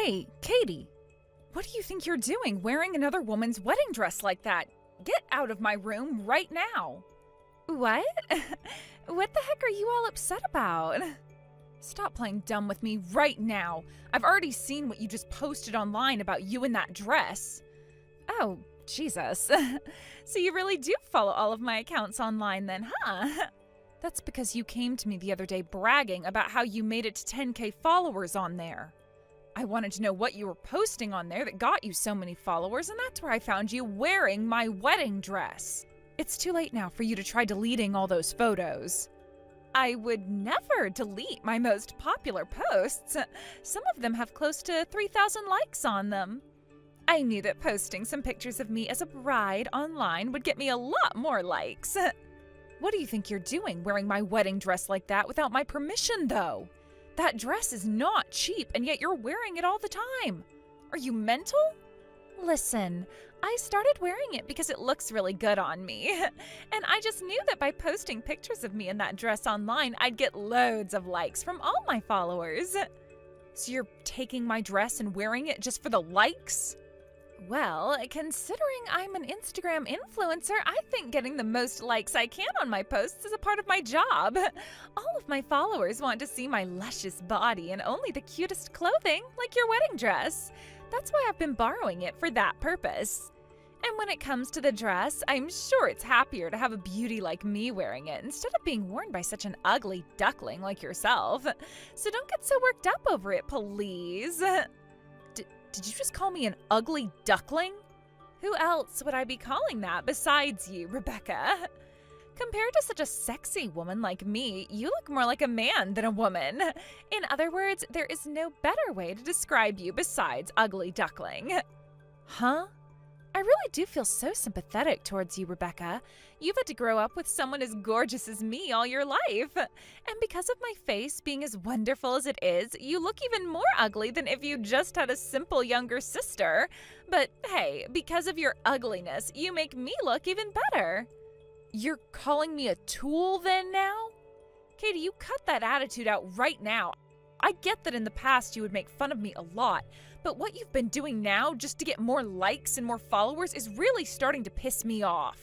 Hey, Katie, what do you think you're doing wearing another woman's wedding dress like that? Get out of my room right now. What? What the heck are you all upset about? Stop playing dumb with me right now. I've already seen what you just posted online about you in that dress. Oh, Jesus. So you really do follow all of my accounts online then, huh? That's because you came to me the other day bragging about how you made it to 10K followers on there. I wanted to know what you were posting on there that got you so many followers, and that's where I found you wearing my wedding dress. It's too late now for you to try deleting all those photos. I would never delete my most popular posts. Some of them have close to 3,000 likes on them. I knew that posting some pictures of me as a bride online would get me a lot more likes. What do you think you're doing wearing my wedding dress like that without my permission, though? That dress is not cheap, and yet you're wearing it all the time. Are you mental? Listen, I started wearing it because it looks really good on me. And I just knew that by posting pictures of me in that dress online, I'd get loads of likes from all my followers. So you're taking my dress and wearing it just for the likes? Well, considering I'm an Instagram influencer, I think getting the most likes I can on my posts is a part of my job. All of my followers want to see my luscious body and only the cutest clothing, like your wedding dress. That's why I've been borrowing it for that purpose. And when it comes to the dress, I'm sure it's happier to have a beauty like me wearing it instead of being worn by such an ugly duckling like yourself. So don't get so worked up over it, please. Did you just call me an ugly duckling? Who else would I be calling that besides you, Rebecca? Compared to such a sexy woman like me, you look more like a man than a woman. In other words, there is no better way to describe you besides ugly duckling. Huh? I really do feel so sympathetic towards you, Rebecca. You've had to grow up with someone as gorgeous as me all your life. And because of my face being as wonderful as it is, you look even more ugly than if you just had a simple younger sister. But hey, because of your ugliness, you make me look even better. You're calling me a tool then now? Katie, you cut that attitude out right now. I get that in the past you would make fun of me a lot, but what you've been doing now just to get more likes and more followers is really starting to piss me off.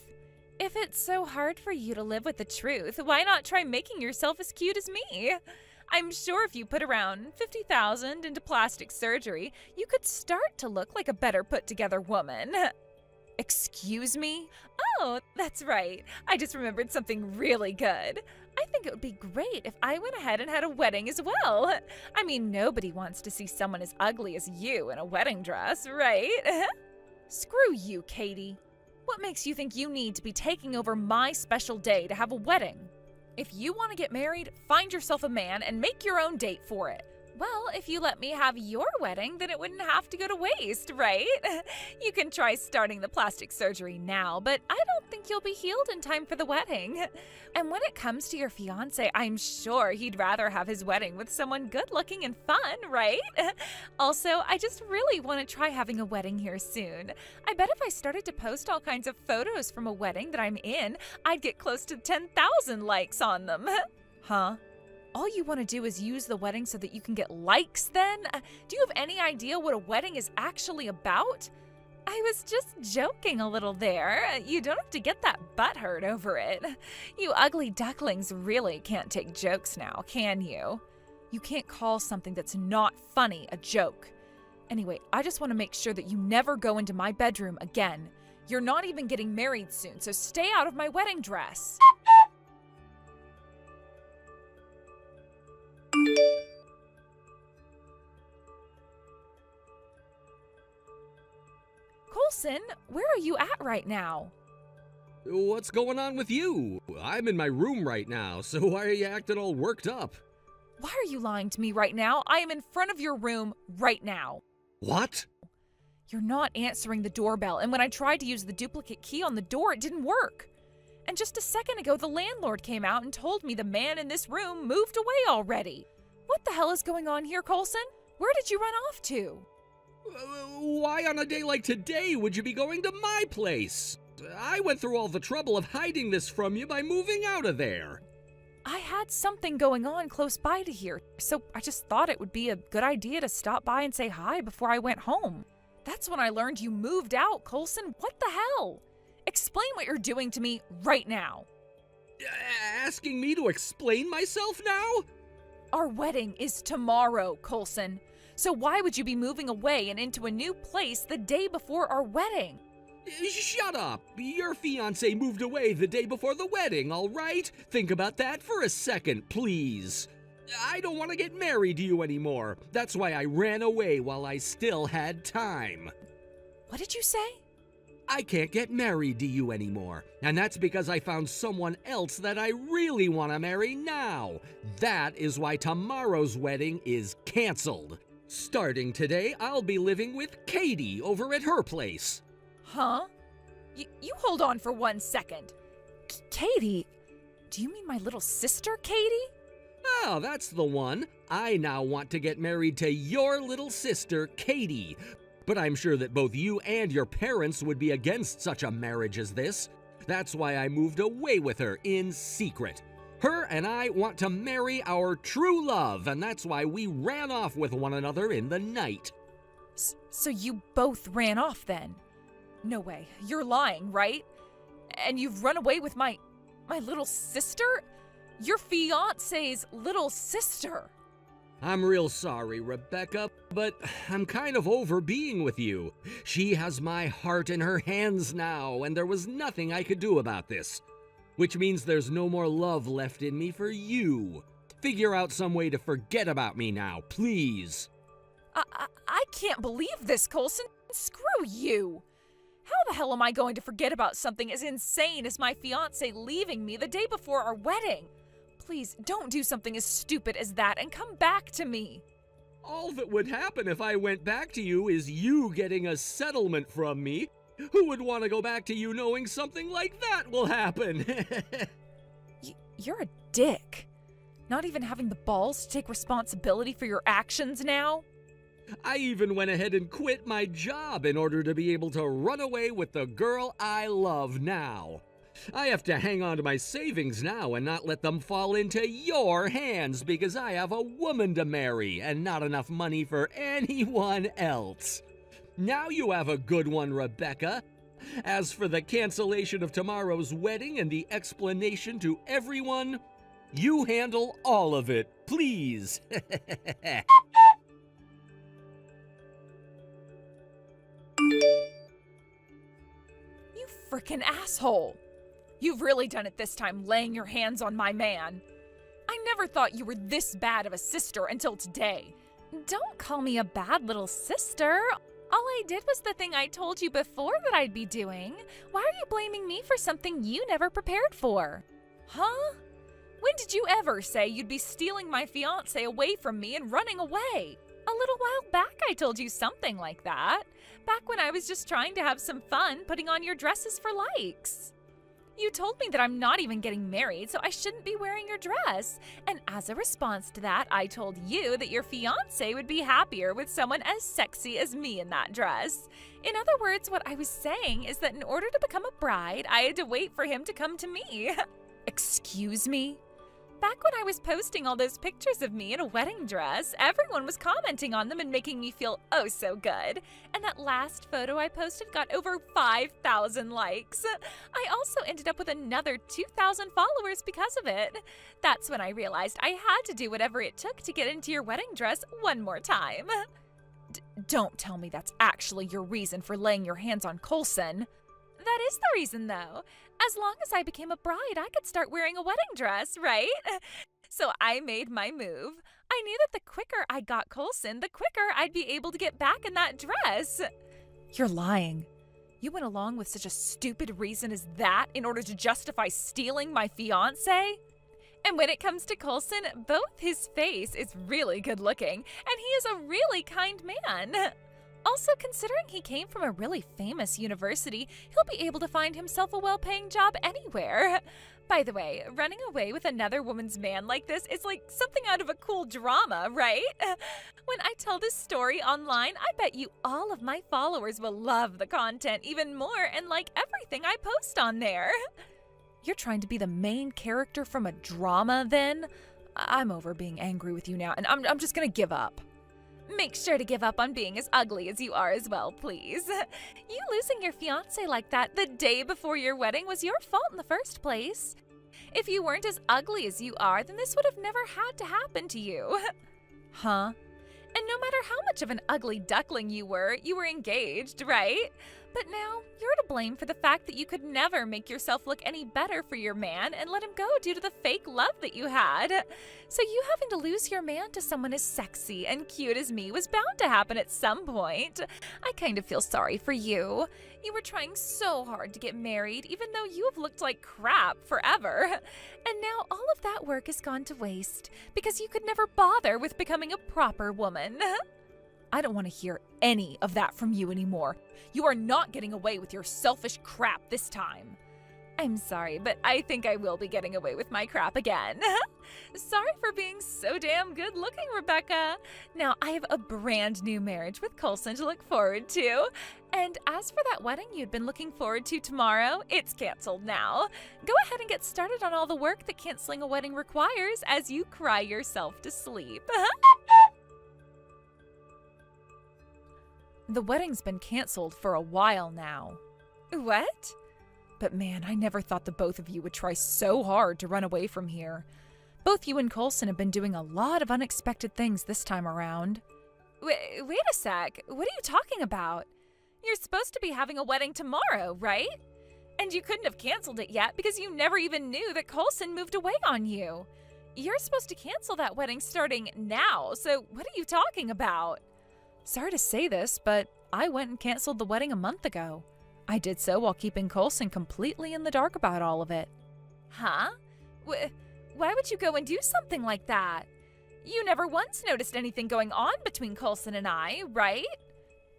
If it's so hard for you to live with the truth, why not try making yourself as cute as me? I'm sure if you put around $50,000 into plastic surgery, you could start to look like a better put-together woman. Excuse me? Oh, that's right. I just remembered something really good. I think it would be great if I went ahead and had a wedding as well. I mean, nobody wants to see someone as ugly as you in a wedding dress, right? Screw you, Katie. What makes you think you need to be taking over my special day to have a wedding? If you want to get married, find yourself a man and make your own date for it. Well, if you let me have your wedding, then it wouldn't have to go to waste, right? You can try starting the plastic surgery now, but I don't think you'll be healed in time for the wedding. And when it comes to your fiancé, I'm sure he'd rather have his wedding with someone good-looking and fun, right? Also, I just really want to try having a wedding here soon. I bet if I started to post all kinds of photos from a wedding that I'm in, I'd get close to 10,000 likes on them. Huh? All you want to do is use the wedding so that you can get likes then? Do you have any idea what a wedding is actually about? I was just joking a little there. You don't have to get that butthurt over it. You ugly ducklings really can't take jokes now, can you? You can't call something that's not funny a joke. Anyway, I just want to make sure that you never go into my bedroom again. You're not even getting married soon, so stay out of my wedding dress. Colson, where are you at right now? What's going on with you? I'm in my room right now, so why are you acting all worked up? Why are you lying to me right now? I am in front of your room right now. What? You're not answering the doorbell, and when I tried to use the duplicate key on the door, it didn't work. And just a second ago, the landlord came out and told me the man in this room moved away already. What the hell is going on here, Colson? Where did you run off to? Why on a day like today would you be going to my place? I went through all the trouble of hiding this from you by moving out of there. I had something going on close by to here, so I just thought it would be a good idea to stop by and say hi before I went home. That's when I learned you moved out, Coulson. What the hell? Explain what you're doing to me right now. Asking me to explain myself now? Our wedding is tomorrow, Coulson. So why would you be moving away and into a new place the day before our wedding? Shut up! Your fiancé moved away the day before the wedding, all right? Think about that for a second, please. I don't want to get married to you anymore. That's why I ran away while I still had time. What did you say? I can't get married to you anymore, and that's because I found someone else that I really want to marry now. That is why tomorrow's wedding is canceled. Starting today, I'll be living with Katie over at her place. Huh? You hold on for 1 second. Katie? Do you mean my little sister, Katie? Oh, that's the one. I now want to get married to your little sister, Katie. But I'm sure that both you and your parents would be against such a marriage as this. That's why I moved away with her in secret. Her and I want to marry our true love, and that's why we ran off with one another in the night. So you both ran off then? No way. You're lying, right? And you've run away with my little sister? Your fiancé's little sister. I'm real sorry, Rebecca, but I'm kind of over being with you. She has my heart in her hands now, and there was nothing I could do about this. Which means there's no more love left in me for you. Figure out some way to forget about me now, please. I can't believe this, Coulson. Screw you. How the hell am I going to forget about something as insane as my fiancé leaving me the day before our wedding? Please, don't do something as stupid as that and come back to me. All that would happen if I went back to you is you getting a settlement from me. Who would want to go back to you knowing something like that will happen? You're a dick. Not even having the balls to take responsibility for your actions now? I even went ahead and quit my job in order to be able to run away with the girl I love now. I have to hang on to my savings now and not let them fall into your hands because I have a woman to marry and not enough money for anyone else. Now you have a good one, Rebecca. As for the cancellation of tomorrow's wedding and the explanation to everyone, you handle all of it, please. You frickin' asshole. You've really done it this time, laying your hands on my man. I never thought you were this bad of a sister until today. Don't call me a bad little sister. All I did was the thing I told you before that I'd be doing. Why are you blaming me for something you never prepared for? Huh? When did you ever say you'd be stealing my fiancé away from me and running away? A little while back I told you something like that. Back when I was just trying to have some fun putting on your dresses for likes. You told me that I'm not even getting married, so I shouldn't be wearing your dress. And as a response to that, I told you that your fiancé would be happier with someone as sexy as me in that dress. In other words, what I was saying is that in order to become a bride, I had to wait for him to come to me. Excuse me? Back when I was posting all those pictures of me in a wedding dress, everyone was commenting on them and making me feel oh so good. And that last photo I posted got over 5,000 likes. I also ended up with another 2,000 followers because of it. That's when I realized I had to do whatever it took to get into your wedding dress one more time. Don't tell me that's actually your reason for laying your hands on Coulson. That is the reason, though. As long as I became a bride, I could start wearing a wedding dress, right? So I made my move. I knew that the quicker I got Coulson, the quicker I'd be able to get back in that dress. You're lying. You went along with such a stupid reason as that in order to justify stealing my fiancé? And when it comes to Coulson, both his face is really good looking, and he is a really kind man. Also, considering he came from a really famous university, he'll be able to find himself a well-paying job anywhere. By the way, running away with another woman's man like this is like something out of a cool drama, right? When I tell this story online, I bet you all of my followers will love the content even more and like everything I post on there. You're trying to be the main character from a drama then? I'm over being angry with you now, and I'm just gonna give up. Make sure to give up on being as ugly as you are as well, please. You losing your fiancé like that the day before your wedding was your fault in the first place. If you weren't as ugly as you are, then this would have never had to happen to you. Huh? And no matter how much of an ugly duckling you were engaged, right? But now, you're to blame for the fact that you could never make yourself look any better for your man and let him go due to the fake love that you had. So you having to lose your man to someone as sexy and cute as me was bound to happen at some point. I kind of feel sorry for you. You were trying so hard to get married, even though you have looked like crap forever. And now all of that work has gone to waste because you could never bother with becoming a proper woman. I don't want to hear any of that from you anymore. You are not getting away with your selfish crap this time. I'm sorry, but I think I will be getting away with my crap again. Sorry for being so damn good looking, Rebecca. Now, I have a brand new marriage with Coulson to look forward to. And as for that wedding you'd been looking forward to tomorrow, it's canceled now. Go ahead and get started on all the work that canceling a wedding requires as you cry yourself to sleep. The wedding's been canceled for a while now. What? But man, I never thought the both of you would try so hard to run away from here. Both you and Coulson have been doing a lot of unexpected things this time around. Wait a sec. What are you talking about? You're supposed to be having a wedding tomorrow, right? And you couldn't have canceled it yet because you never even knew that Coulson moved away on you. You're supposed to cancel that wedding starting now, so what are you talking about? Sorry to say this, but I went and canceled the wedding a month ago. I did so while keeping Coulson completely in the dark about all of it. Huh? Why would you go and do something like that? You never once noticed anything going on between Coulson and I, right?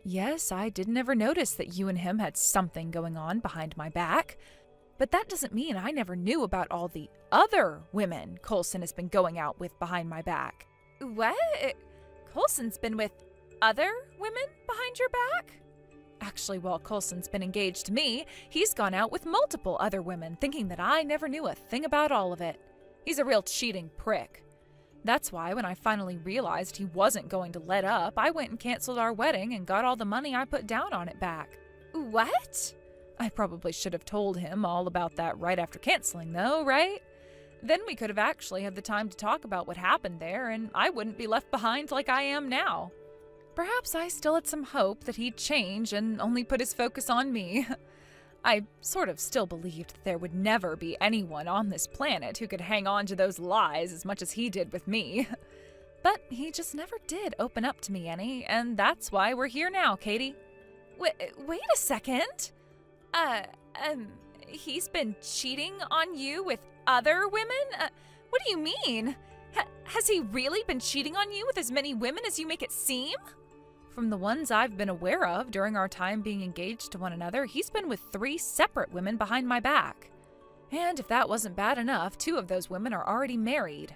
Yes, I didn't ever notice that you and him had something going on behind my back. But that doesn't mean I never knew about all the other women Coulson has been going out with behind my back. What? Coulson's been with other women behind your back? Actually, while Coulson's been engaged to me, he's gone out with multiple other women, thinking that I never knew a thing about all of it. He's a real cheating prick. That's why when I finally realized he wasn't going to let up, I went and canceled our wedding and got all the money I put down on it back. What? I probably should have told him all about that right after canceling, though, right? Then we could have actually had the time to talk about what happened there, and I wouldn't be left behind like I am now. Perhaps I still had some hope that he'd change and only put his focus on me. I sort of still believed that there would never be anyone on this planet who could hang on to those lies as much as he did with me. But he just never did open up to me any, and that's why we're here now, Katie. Wait a second. He's been cheating on you with other women? What do you mean? Has he really been cheating on you with as many women as you make it seem? From the ones I've been aware of during our time being engaged to one another, he's been with 3 separate women behind my back. And if that wasn't bad enough, 2 of those women are already married.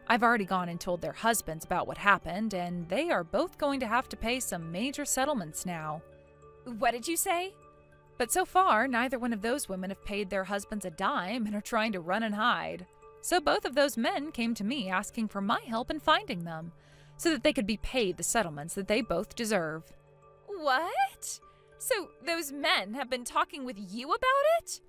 I've already gone and told their husbands about what happened, and they are both going to have to pay some major settlements now. What did you say? But so far, neither one of those women have paid their husbands a dime and are trying to run and hide. So both of those men came to me asking for my help in finding them, so that they could be paid the settlements that they both deserve. What? So those men have been talking with you about it?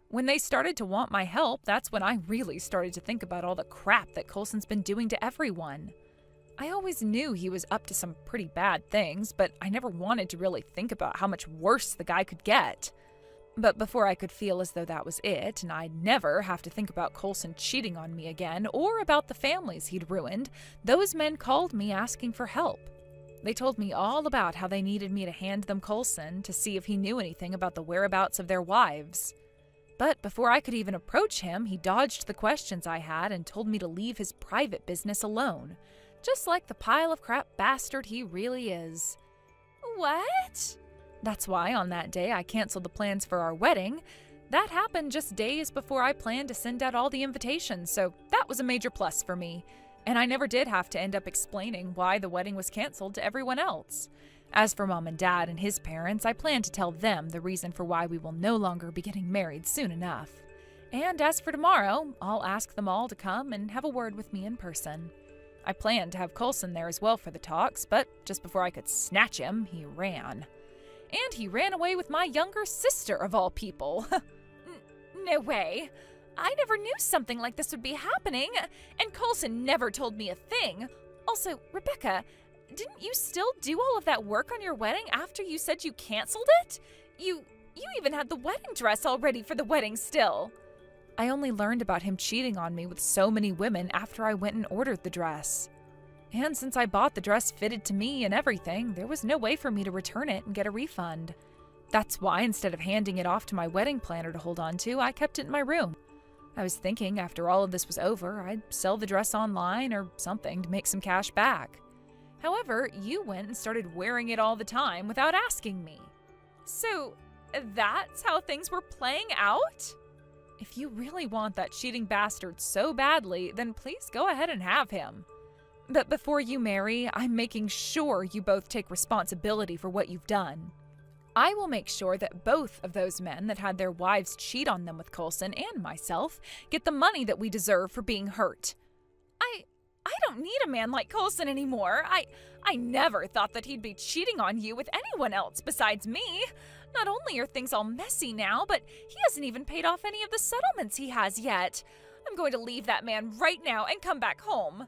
When they started to want my help, that's when I really started to think about all the crap that Coulson's been doing to everyone. I always knew he was up to some pretty bad things, but I never wanted to really think about how much worse the guy could get. But before I could feel as though that was it, and I'd never have to think about Coulson cheating on me again, or about the families he'd ruined, those men called me asking for help. They told me all about how they needed me to hand them Coulson to see if he knew anything about the whereabouts of their wives. But before I could even approach him, he dodged the questions I had and told me to leave his private business alone, just like the pile of crap bastard he really is. What? That's why on that day I canceled the plans for our wedding. That happened just days before I planned to send out all the invitations, so that was a major plus for me. And I never did have to end up explaining why the wedding was canceled to everyone else. As for Mom and Dad and his parents, I plan to tell them the reason for why we will no longer be getting married soon enough. And as for tomorrow, I'll ask them all to come and have a word with me in person. I planned to have Coulson there as well for the talks, but just before I could snatch him, he ran. And he ran away with my younger sister, of all people. No way. I never knew something like this would be happening, and Coulson never told me a thing. Also, Rebecca, didn't you still do all of that work on your wedding after you said you canceled it? You even had the wedding dress all ready for the wedding still. I only learned about him cheating on me with so many women after I went and ordered the dress. And since I bought the dress fitted to me and everything, there was no way for me to return it and get a refund. That's why, instead of handing it off to my wedding planner to hold on to, I kept it in my room. I was thinking after all of this was over, I'd sell the dress online or something to make some cash back. However, you went and started wearing it all the time without asking me. So, that's how things were playing out? If you really want that cheating bastard so badly, then please go ahead and have him. But before you marry, I'm making sure you both take responsibility for what you've done. I will make sure that both of those men that had their wives cheat on them with Coulson and myself get the money that we deserve for being hurt. I don't need a man like Coulson anymore. I never thought that he'd be cheating on you with anyone else besides me. Not only are things all messy now, but he hasn't even paid off any of the settlements he has yet. I'm going to leave that man right now and come back home.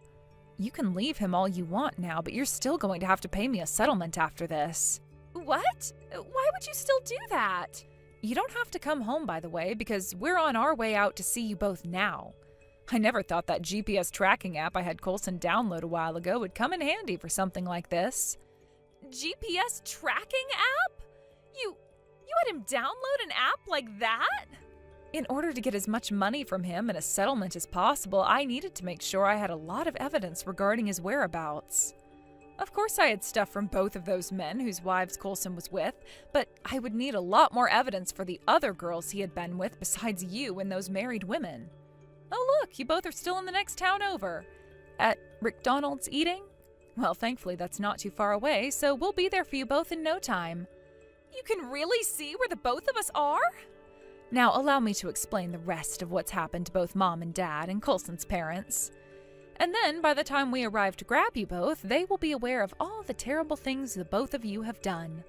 You can leave him all you want now, but you're still going to have to pay me a settlement after this. What? Why would you still do that? You don't have to come home, by the way, because we're on our way out to see you both now. I never thought that GPS tracking app I had Coulson download a while ago would come in handy for something like this. GPS tracking app? You had him download an app like that? In order to get as much money from him and a settlement as possible, I needed to make sure I had a lot of evidence regarding his whereabouts. Of course I had stuff from both of those men whose wives Coulson was with, but I would need a lot more evidence for the other girls he had been with besides you and those married women. Oh look, you both are still in the next town over. At McDonald's eating? Well, thankfully that's not too far away, so we'll be there for you both in no time. You can really see where the both of us are? Now allow me to explain the rest of what's happened to both Mom and Dad and Coulson's parents. And then, by the time we arrive to grab you both, they will be aware of all the terrible things the both of you have done.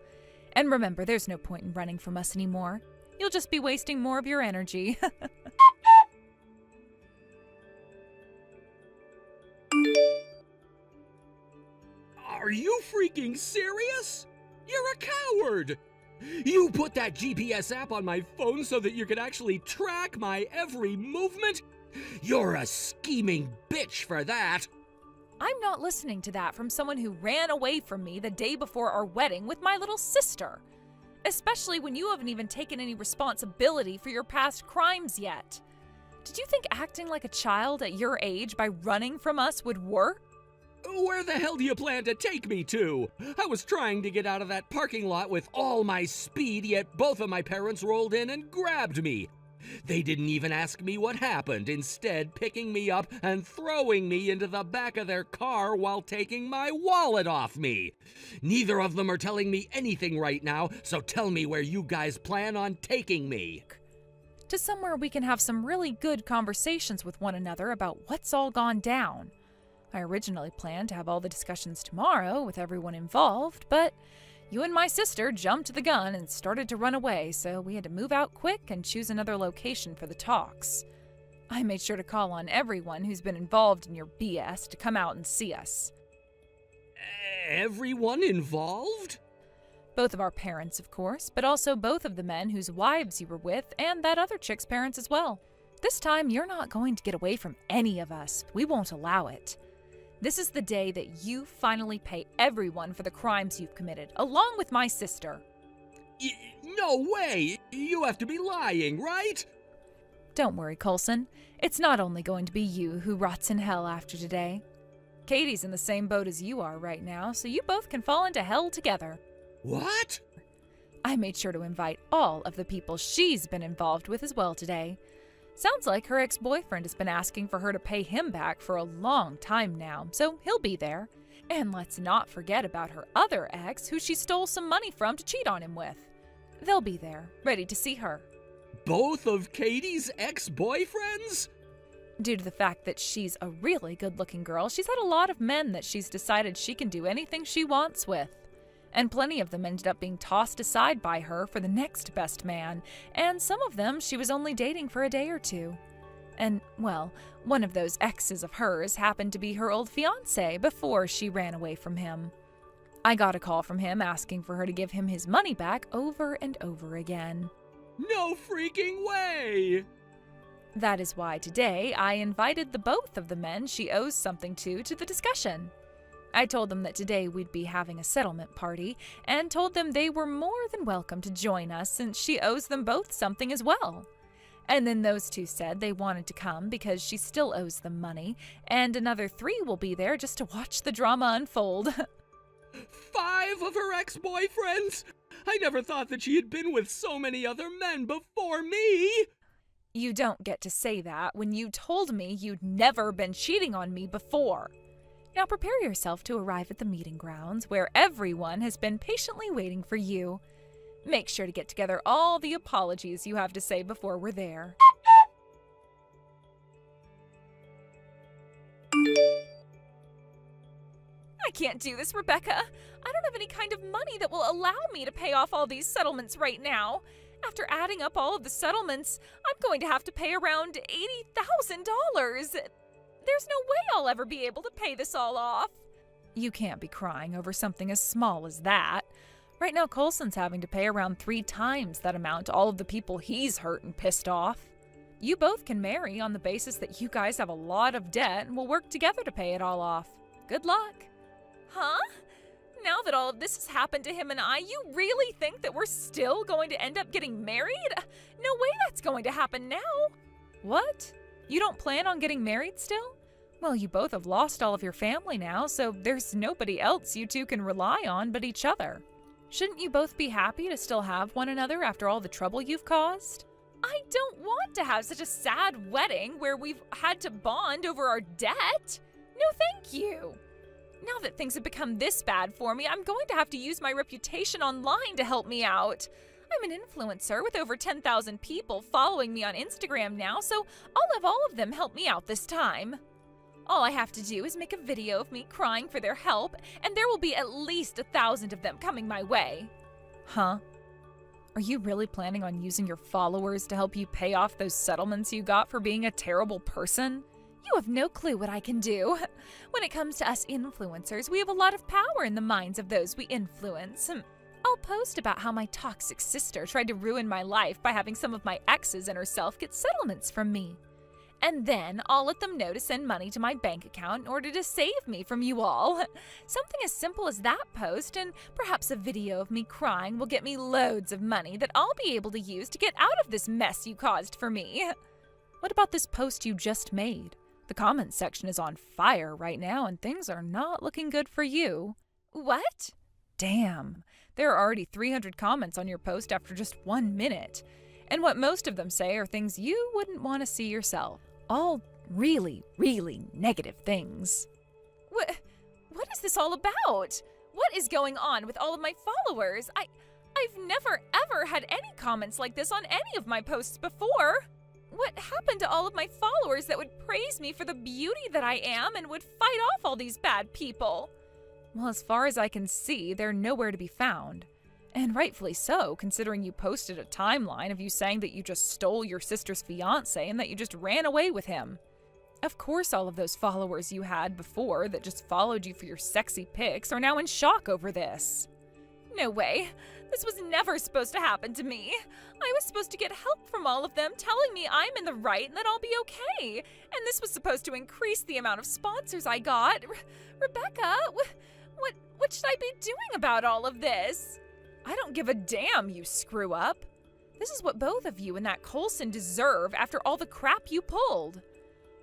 And remember, there's no point in running from us anymore. You'll just be wasting more of your energy. Are you freaking serious? You're a coward! You put that GPS app on my phone so that you could actually track my every movement? You're a scheming bitch for that! I'm not listening to that from someone who ran away from me the day before our wedding with my little sister. Especially when you haven't even taken any responsibility for your past crimes yet. Did you think acting like a child at your age by running from us would work? Where the hell do you plan to take me to? I was trying to get out of that parking lot with all my speed, yet both of my parents rolled in and grabbed me. They didn't even ask me what happened, instead picking me up and throwing me into the back of their car while taking my wallet off me. Neither of them are telling me anything right now, so tell me where you guys plan on taking me. To somewhere we can have some really good conversations with one another about what's all gone down. I originally planned to have all the discussions tomorrow with everyone involved, but you and my sister jumped the gun and started to run away, so we had to move out quick and choose another location for the talks. I made sure to call on everyone who's been involved in your BS to come out and see us. Everyone involved? Both of our parents, of course, but also both of the men whose wives you were with and that other chick's parents as well. This time, you're not going to get away from any of us. We won't allow it. This is the day that you finally pay everyone for the crimes you've committed, along with my sister. No way! You have to be lying, right? Don't worry, Coulson. It's not only going to be you who rots in hell after today. Katie's in the same boat as you are right now, so you both can fall into hell together. What? I made sure to invite all of the people she's been involved with as well today. Sounds like her ex-boyfriend has been asking for her to pay him back for a long time now, so he'll be there. And let's not forget about her other ex, who she stole some money from to cheat on him with. They'll be there, ready to see her. both of Katie's ex-boyfriends? Due to the fact that she's a really good-looking girl, she's had a lot of men that she's decided she can do anything she wants with. And plenty of them ended up being tossed aside by her for the next best man, and some of them she was only dating for a day or two. And, well, one of those exes of hers happened to be her old fiancé before she ran away from him. I got a call from him asking for her to give him his money back over and over again. No freaking way! That is why today I invited the both of the men she owes something to the discussion. I told them that today we'd be having a settlement party, and told them they were more than welcome to join us since she owes them both something as well. And then those two said they wanted to come because she still owes them money, and another 3 will be there just to watch the drama unfold. 5 of her ex-boyfriends? I never thought that she had been with so many other men before me! You don't get to say that when you told me you'd never been cheating on me before. Now prepare yourself to arrive at the meeting grounds where everyone has been patiently waiting for you. Make sure to get together all the apologies you have to say before we're there. I can't do this, Rebecca. I don't have any kind of money that will allow me to pay off all these settlements right now. After adding up all of the settlements, I'm going to have to pay around $80,000. There's no way I'll ever be able to pay this all off. You can't be crying over something as small as that. Right now, Coulson's having to pay around 3 times that amount to all of the people he's hurt and pissed off. You both can marry on the basis that you guys have a lot of debt and will work together to pay it all off. Good luck. Huh? Now that all of this has happened to him and I, you really think that we're still going to end up getting married? No way that's going to happen now. What? You don't plan on getting married still? Well, you both have lost all of your family now, so there's nobody else you two can rely on but each other. Shouldn't you both be happy to still have one another after all the trouble you've caused? I don't want to have such a sad wedding where we've had to bond over our debt. No, thank you. Now that things have become this bad for me, I'm going to have to use my reputation online to help me out. I'm an influencer with over 10,000 people following me on Instagram now, so I'll have all of them help me out this time. All I have to do is make a video of me crying for their help, and there will be at least 1,000 of them coming my way. Huh? Are you really planning on using your followers to help you pay off those settlements you got for being a terrible person? You have no clue what I can do. When it comes to us influencers, we have a lot of power in the minds of those we influence. I'll post about how my toxic sister tried to ruin my life by having some of my exes and herself get settlements from me. And then I'll let them know to send money to my bank account in order to save me from you all. Something as simple as that post and perhaps a video of me crying will get me loads of money that I'll be able to use to get out of this mess you caused for me. What about this post you just made? The comments section is on fire right now and things are not looking good for you. What? Damn, there are already 300 comments on your post after just 1 minute. And what most of them say are things you wouldn't want to see yourself. All really, really negative things. What is this all about? What is going on with all of my followers? I've never ever had any comments like this on any of my posts before. What happened to all of my followers that would praise me for the beauty that I am and would fight off all these bad people? Well, as far as I can see, they're nowhere to be found. And rightfully so, considering you posted a timeline of you saying that you just stole your sister's fiancé and that you just ran away with him. Of course all of those followers you had before that just followed you for your sexy pics are now in shock over this. No way. This was never supposed to happen to me. I was supposed to get help from all of them telling me I'm in the right and that I'll be okay. And this was supposed to increase the amount of sponsors I got. Rebecca, what should I be doing about all of this? I don't give a damn, you screw up. This is what both of you and that Coulson deserve after all the crap you pulled.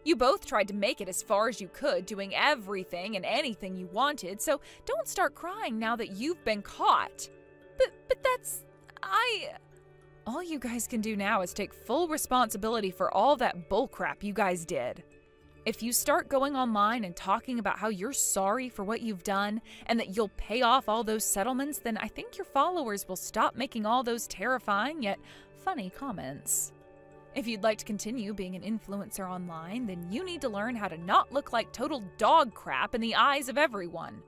You both tried to make it as far as you could, doing everything and anything you wanted, so don't start crying now that you've been caught. But that's... All you guys can do now is take full responsibility for all that bullcrap you guys did. If you start going online and talking about how you're sorry for what you've done and that you'll pay off all those settlements, then I think your followers will stop making all those terrifying yet funny comments. If you'd like to continue being an influencer online, then you need to learn how to not look like total dog crap in the eyes of everyone.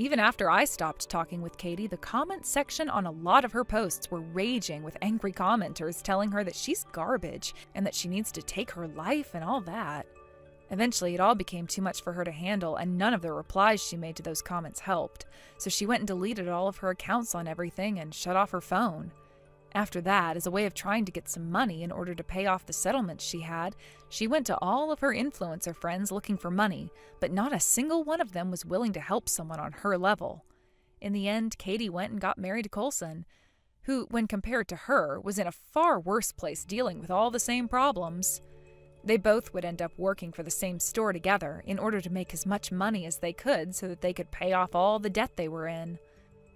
Even after I stopped talking with Katie, the comment section on a lot of her posts were raging with angry commenters telling her that she's garbage and that she needs to take her life and all that. Eventually, it all became too much for her to handle, and none of the replies she made to those comments helped, so she went and deleted all of her accounts on everything and shut off her phone. After that, as a way of trying to get some money in order to pay off the settlements she had, she went to all of her influencer friends looking for money, but not a single one of them was willing to help someone on her level. In the end, Katie went and got married to Coulson, who, when compared to her, was in a far worse place dealing with all the same problems. They both would end up working for the same store together in order to make as much money as they could so that they could pay off all the debt they were in.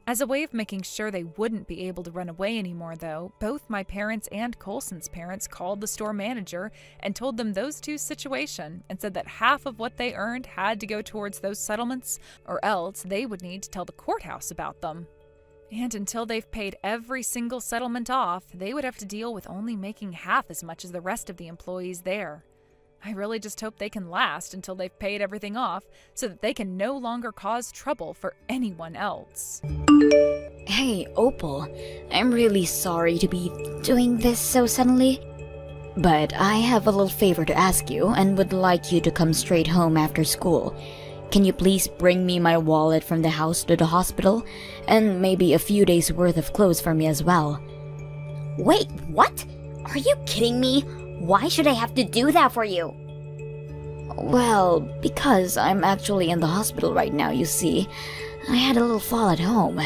As a way of making sure they wouldn't be able to run away anymore, though, both my parents and Coulson's parents called the store manager and told them those two's situation and said that half of what they earned had to go towards those settlements, or else they would need to tell the courthouse about them. And until they've paid every single settlement off, they would have to deal with only making half as much as the rest of the employees there. I really just hope they can last until they've paid everything off so that they can no longer cause trouble for anyone else. Hey, Opal. I'm really sorry to be doing this so suddenly. But I have a little favor to ask you and would like you to come straight home after school. Can you please bring me my wallet from the house to the hospital? And maybe a few days worth of clothes for me as well. Wait, what? Are you kidding me? Why should I have to do that for you? Well, because I'm actually in the hospital right now, you see. I had a little fall at home.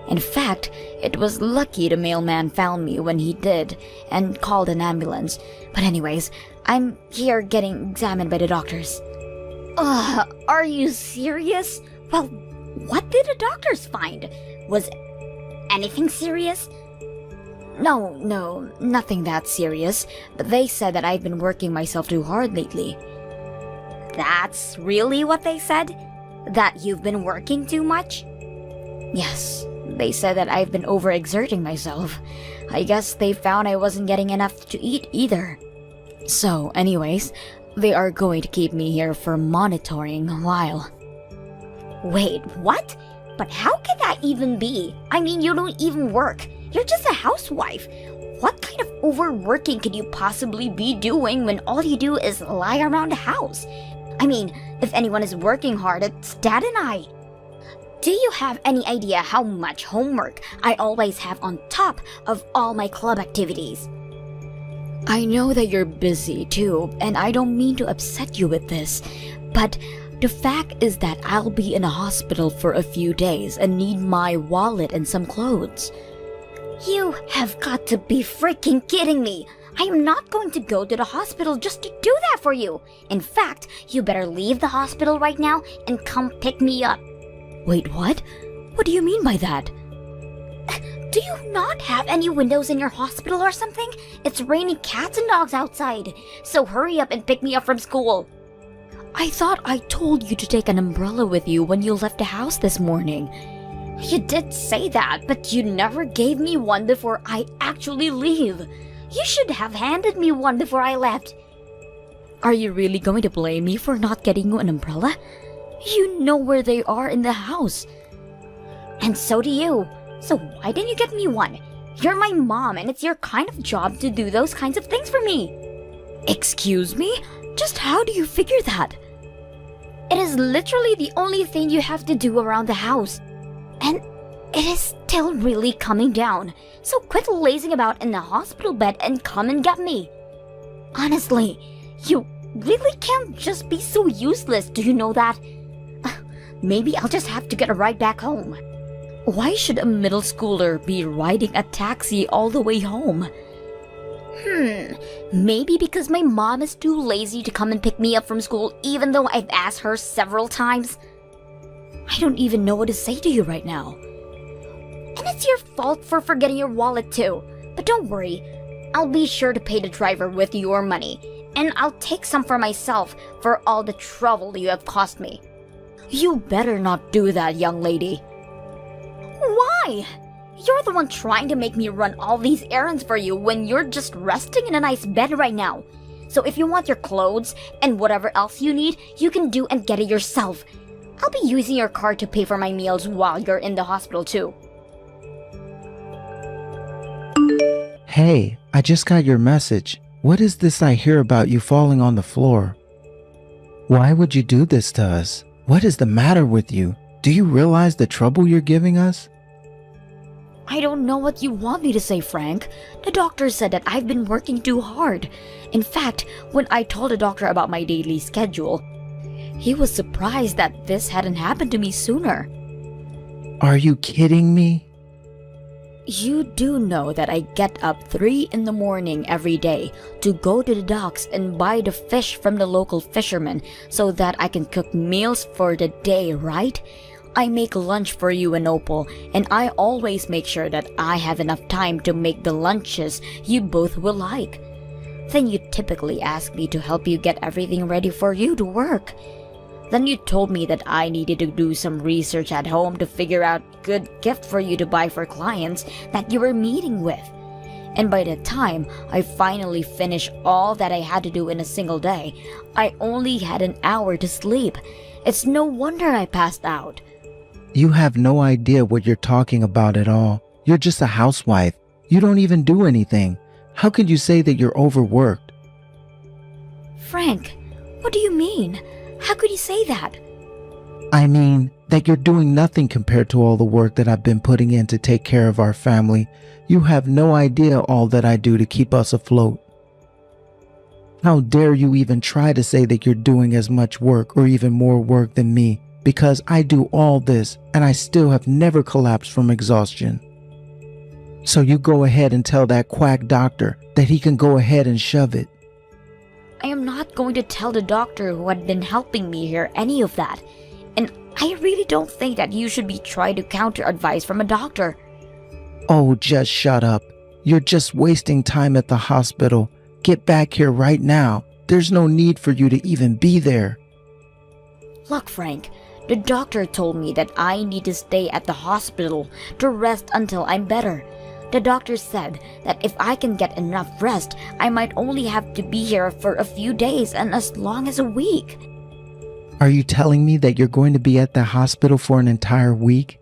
In fact, it was lucky the mailman found me when he did and called an ambulance. But anyways, I'm here getting examined by the doctors. Are you serious? Well, what did the doctors find? Was anything serious? No, nothing that serious. But they said that I've been working myself too hard lately. That's really what they said? That you've been working too much? Yes, they said that I've been overexerting myself. I guess they found I wasn't getting enough to eat either. So, anyways, they are going to keep me here for monitoring a while. Wait, what? But how can that even be? I mean, you don't even work. You're just a housewife. What kind of overworking could you possibly be doing when all you do is lie around the house? I mean, if anyone is working hard, it's Dad and I. Do you have any idea how much homework I always have on top of all my club activities? I know that you're busy too, and I don't mean to upset you with this, but the fact is that I'll be in a hospital for a few days and need my wallet and some clothes. You have got to be freaking kidding me! I am not going to go to the hospital just to do that for you! In fact, you better leave the hospital right now and come pick me up. Wait, what? What do you mean by that? Do you not have any windows in your hospital or something? It's raining cats and dogs outside, so hurry up and pick me up from school. I thought I told you to take an umbrella with you when you left the house this morning. You did say that, but you never gave me one before I actually leave. You should have handed me one before I left. Are you really going to blame me for not getting you an umbrella? You know where they are in the house. And so do you. So why didn't you get me one? You're my mom and it's your kind of job to do those kinds of things for me. Excuse me? Just how do you figure that? It is literally the only thing you have to do around the house. And it is still really coming down. So quit lazing about in the hospital bed and come and get me. Honestly, you really can't just be so useless, do you know that? Maybe I'll just have to get a ride back home. Why should a middle schooler be riding a taxi all the way home? Maybe because my mom is too lazy to come and pick me up from school even though I've asked her several times. I don't even know what to say to you right now. And it's your fault for forgetting your wallet too. But don't worry, I'll be sure to pay the driver with your money, and I'll take some for myself for all the trouble you have caused me. You better not do that, young lady. Why? You're the one trying to make me run all these errands for you when you're just resting in a nice bed right now. So if you want your clothes and whatever else you need, you can do and get it yourself. I'll be using your card to pay for my meals while you're in the hospital too. Hey, I just got your message. What is this I hear about you falling on the floor? Why would you do this to us? What is the matter with you? Do you realize the trouble you're giving us? I don't know what you want me to say, Frank. The doctor said that I've been working too hard. In fact, when I told the doctor about my daily schedule, he was surprised that this hadn't happened to me sooner. Are you kidding me? You do know that I get up 3 in the morning every day to go to the docks and buy the fish from the local fishermen so that I can cook meals for the day, right? I make lunch for you and Opal, and I always make sure that I have enough time to make the lunches you both will like. Then you typically ask me to help you get everything ready for you to work. Then you told me that I needed to do some research at home to figure out good gift for you to buy for clients that you were meeting with. And by the time I finally finished all that I had to do in a single day, I only had an hour to sleep. It's no wonder I passed out. You have no idea what you're talking about at all. You're just a housewife. You don't even do anything. How could you say that you're overworked? Frank, what do you mean? How could you say that? I mean that you're doing nothing compared to all the work that I've been putting in to take care of our family. You have no idea all that I do to keep us afloat. How dare you even try to say that you're doing as much work or even more work than me, because I do all this and I still have never collapsed from exhaustion. So you go ahead and tell that quack doctor that he can go ahead and shove it. I am not going to tell the doctor who had been helping me here any of that. And I really don't think that you should be trying to counter advice from a doctor. Oh, just shut up. You're just wasting time at the hospital. Get back here right now. There's no need for you to even be there. Look, Frank, the doctor told me that I need to stay at the hospital to rest until I'm better. The doctor said that if I can get enough rest, I might only have to be here for a few days and as long as a week. Are you telling me that you're going to be at the hospital for an entire week?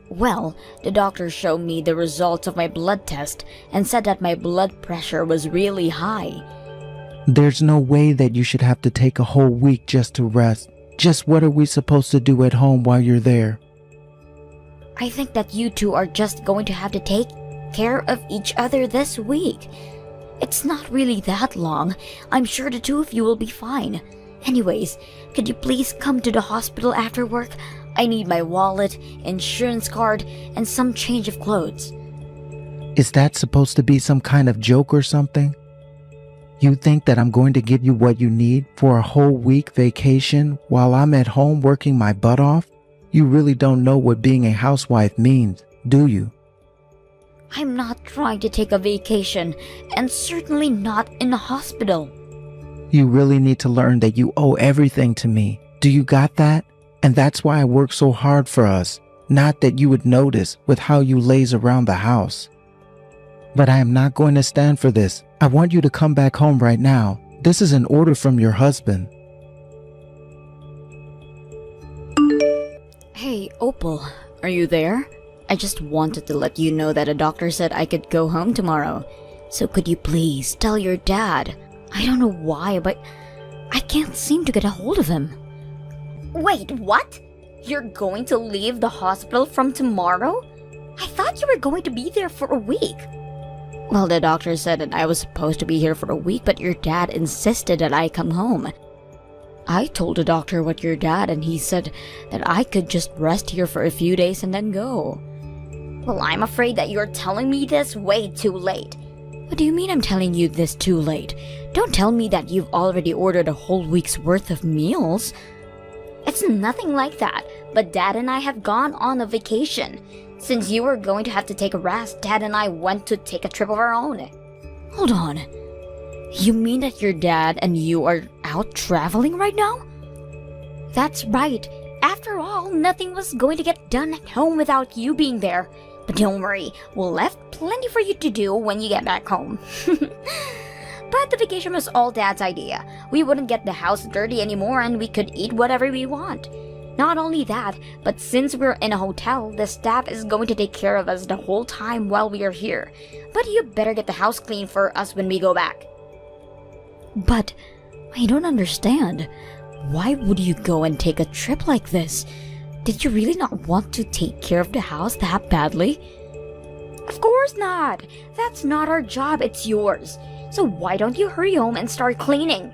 Well, the doctor showed me the results of my blood test and said that my blood pressure was really high. There's no way that you should have to take a whole week just to rest. Just what are we supposed to do at home while you're there? I think that you two are just going to have to take care of each other this week. It's not really that long. I'm sure the two of you will be fine. Anyways, could you please come to the hospital after work? I need my wallet, insurance card, and some change of clothes. Is that supposed to be some kind of joke or something? You think that I'm going to give you what you need for a whole week vacation while I'm at home working my butt off? You really don't know what being a housewife means, do you? I'm not trying to take a vacation, and certainly not in a hospital. You really need to learn that you owe everything to me. Do you got that? And that's why I work so hard for us. Not that you would notice with how you laze around the house. But I am not going to stand for this. I want you to come back home right now. This is an order from your husband. Hey, Opal, are you there? I just wanted to let you know that a doctor said I could go home tomorrow. So could you please tell your dad? I don't know why, but I can't seem to get a hold of him. Wait, what? You're going to leave the hospital from tomorrow? I thought you were going to be there for a week. Well, the doctor said that I was supposed to be here for a week, but your dad insisted that I come home. I told the doctor what your dad, and he said that I could just rest here for a few days and then go. Well, I'm afraid that you're telling me this way too late. What do you mean I'm telling you this too late? Don't tell me that you've already ordered a whole week's worth of meals. It's nothing like that, but Dad and I have gone on a vacation. Since you were going to have to take a rest, Dad and I went to take a trip of our own. Hold on. You mean that your dad and you are out traveling right now? That's right. After all, nothing was going to get done at home without you being there. But don't worry, we'll left plenty for you to do when you get back home. But the vacation was all Dad's idea. We wouldn't get the house dirty anymore and we could eat whatever we want. Not only that, but since we're in a hotel, the staff is going to take care of us the whole time while we are here. But you better get the house clean for us when we go back. But I don't understand. Why would you go and take a trip like this? Did you really not want to take care of the house that badly? Of course not. That's not our job, it's yours. So why don't you hurry home and start cleaning?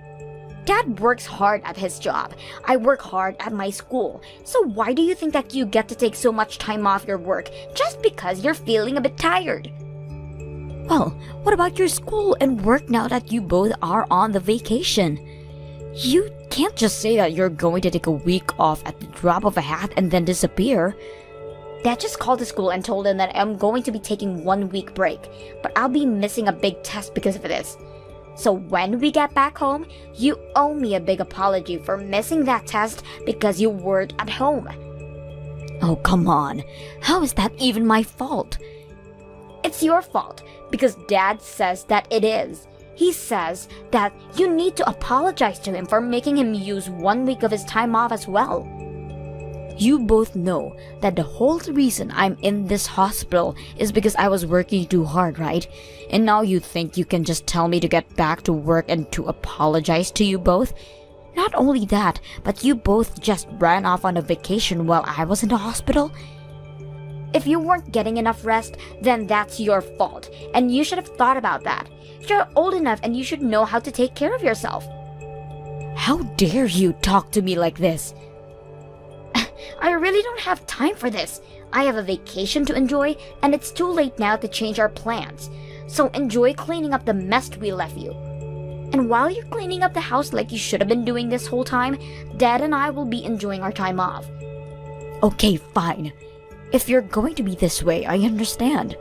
Dad works hard at his job. I work hard at my school. So why do you think that you get to take so much time off your work just because you're feeling a bit tired? Well, what about your school and work now that you both are on the vacation? You can't just say that you're going to take a week off at the drop of a hat and then disappear. Dad just called the school and told them that I'm going to be taking 1 week break, but I'll be missing a big test because of this. So when we get back home, you owe me a big apology for missing that test because you weren't at home. Oh, come on. How is that even my fault? It's your fault because Dad says that it is. He says that you need to apologize to him for making him use 1 week of his time off as well. You both know that the whole reason I'm in this hospital is because I was working too hard, right? And now you think you can just tell me to get back to work and to apologize to you both? Not only that, but you both just ran off on a vacation while I was in the hospital? If you weren't getting enough rest, then that's your fault, and you should have thought about that. You're old enough and you should know how to take care of yourself. How dare you talk to me like this? I really don't have time for this. I have a vacation to enjoy, and it's too late now to change our plans. So enjoy cleaning up the mess we left you. And while you're cleaning up the house like you should have been doing this whole time, Dad and I will be enjoying our time off. Okay, fine. If you're going to be this way, I understand.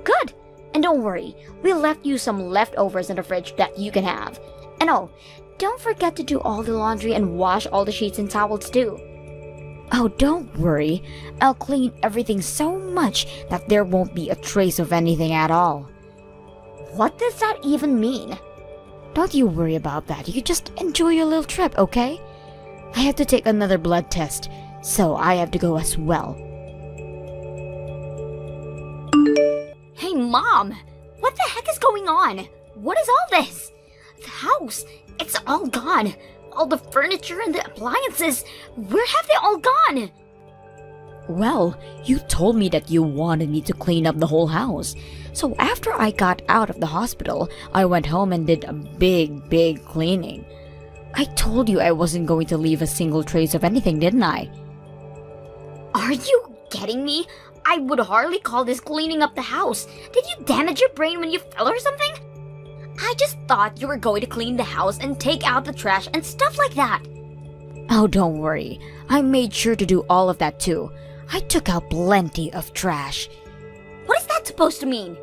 Good! And don't worry, we left you some leftovers in the fridge that you can have. And oh, don't forget to do all the laundry and wash all the sheets and towels too. Oh, don't worry. I'll clean everything so much that there won't be a trace of anything at all. What does that even mean? Don't you worry about that. You just enjoy your little trip, okay? I have to take another blood test, so I have to go as well. Hey, Mom! What the heck is going on? What is all this? The house, it's all gone. All the furniture and the appliances, where have they all gone? Well, you told me that you wanted me to clean up the whole house. So after I got out of the hospital, I went home and did a big cleaning. I told you I wasn't going to leave a single trace of anything, didn't I? Are you kidding me? I would hardly call this cleaning up the house. Did you damage your brain when you fell or something? I just thought you were going to clean the house and take out the trash and stuff like that. Oh, don't worry. I made sure to do all of that too. I took out plenty of trash. What is that supposed to mean?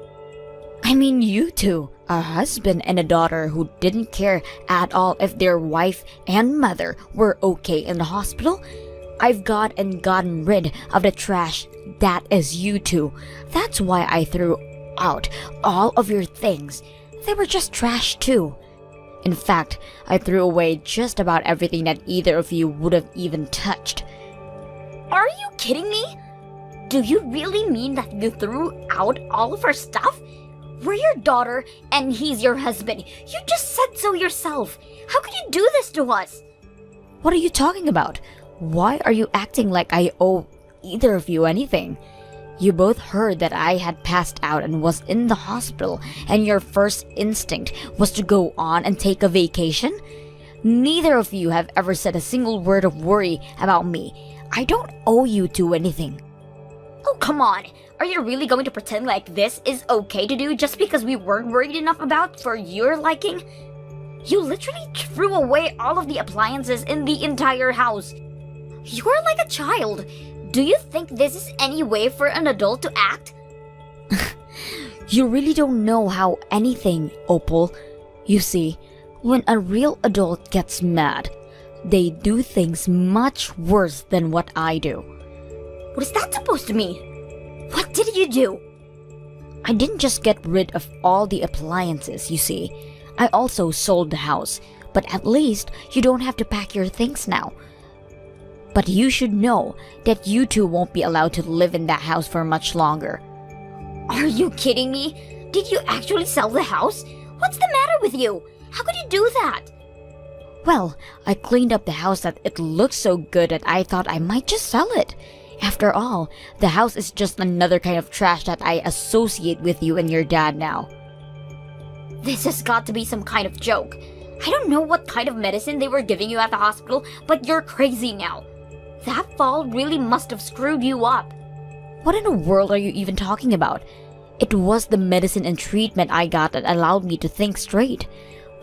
I mean you two, a husband and a daughter who didn't care at all if their wife and mother were okay in the hospital. I've gotten rid of the trash. That is you two. That's why I threw out all of your things. They were just trash too. In fact, I threw away just about everything that either of you would have even touched. Are you kidding me? Do you really mean that you threw out all of our stuff? We're your daughter and he's your husband. You just said so yourself. How could you do this to us? What are you talking about? Why are you acting like I owe either of you anything? You both heard that I had passed out and was in the hospital, and your first instinct was to go on and take a vacation? Neither of you have ever said a single word of worry about me. I don't owe you two anything. Oh, come on. Are you really going to pretend like this is okay to do just because we weren't worried enough about for your liking? You literally threw away all of the appliances in the entire house. You're like a child. Do you think this is any way for an adult to act? You really don't know how anything, Opal. You see, when a real adult gets mad, they do things much worse than what I do. What is that supposed to mean? What did you do? I didn't just get rid of all the appliances, you see. I also sold the house, but at least you don't have to pack your things now. But you should know that you two won't be allowed to live in that house for much longer. Are you kidding me? Did you actually sell the house? What's the matter with you? How could you do that? Well, I cleaned up the house that it looked so good that I thought I might just sell it. After all, the house is just another kind of trash that I associate with you and your dad now. This has got to be some kind of joke. I don't know what kind of medicine they were giving you at the hospital, but you're crazy now. That fall really must have screwed you up. What in the world are you even talking about? It was the medicine and treatment I got that allowed me to think straight.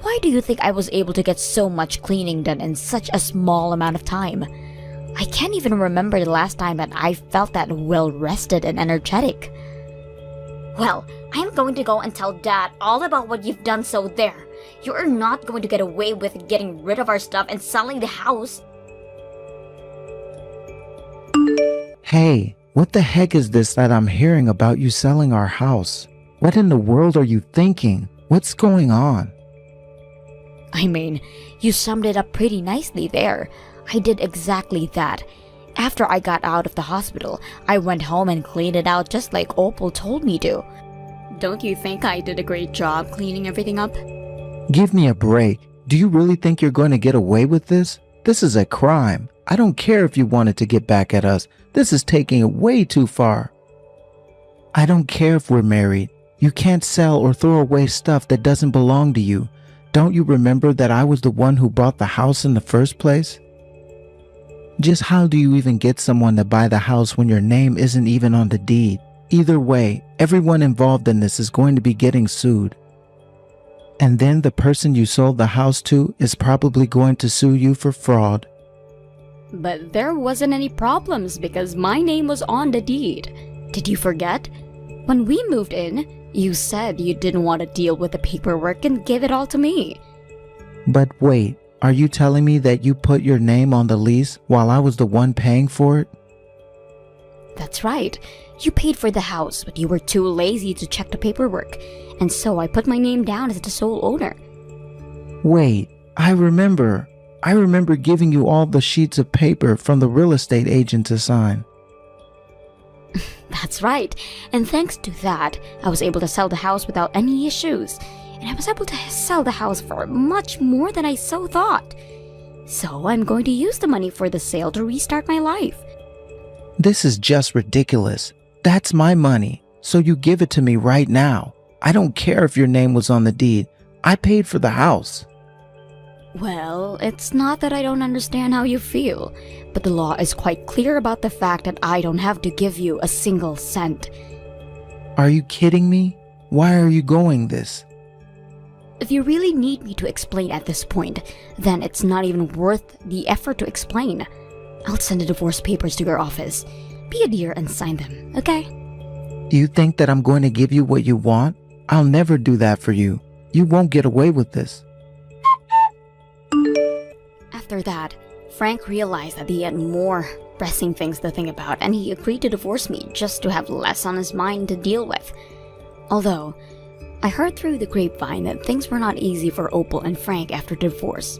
Why do you think I was able to get so much cleaning done in such a small amount of time? I can't even remember the last time that I felt that well rested and energetic. Well, I'm going to go and tell Dad all about what you've done, so there. You are not going to get away with getting rid of our stuff and selling the house. Hey, what the heck is this that I'm hearing about you selling our house? What in the world are you thinking? What's going on? I mean, you summed it up pretty nicely there. I did exactly that. After I got out of the hospital, I went home and cleaned it out just like Opal told me to. Don't you think I did a great job cleaning everything up? Give me a break. Do you really think you're going to get away with this? This is a crime. I don't care if you wanted to get back at us. This is taking it way too far. I don't care if we're married. You can't sell or throw away stuff that doesn't belong to you. Don't you remember that I was the one who bought the house in the first place? Just how do you even get someone to buy the house when your name isn't even on the deed? Either way, everyone involved in this is going to be getting sued. And then the person you sold the house to is probably going to sue you for fraud. But there wasn't any problems because my name was on the deed. Did you forget? When we moved in, you said you didn't want to deal with the paperwork and give it all to me. But wait, are you telling me that you put your name on the lease while I was the one paying for it? That's right. You paid for the house, but you were too lazy to check the paperwork, and so I put my name down as the sole owner. Wait, I remember giving you all the sheets of paper from the real estate agent to sign. That's right, and thanks to that, I was able to sell the house without any issues, and I was able to sell the house for much more than I so thought. So I'm going to use the money for the sale to restart my life. This is just ridiculous. That's my money, so you give it to me right now. I don't care if your name was on the deed. I paid for the house. Well, it's not that I don't understand how you feel, but the law is quite clear about the fact that I don't have to give you a single cent. Are you kidding me? Why are you going this? If you really need me to explain at this point, then it's not even worth the effort to explain. I'll send the divorce papers to your office. Be a dear and sign them, okay? You think that I'm going to give you what you want? I'll never do that for you. You won't get away with this. After that, Frank realized that he had more pressing things to think about, and he agreed to divorce me just to have less on his mind to deal with. Although, I heard through the grapevine that things were not easy for Opal and Frank after divorce.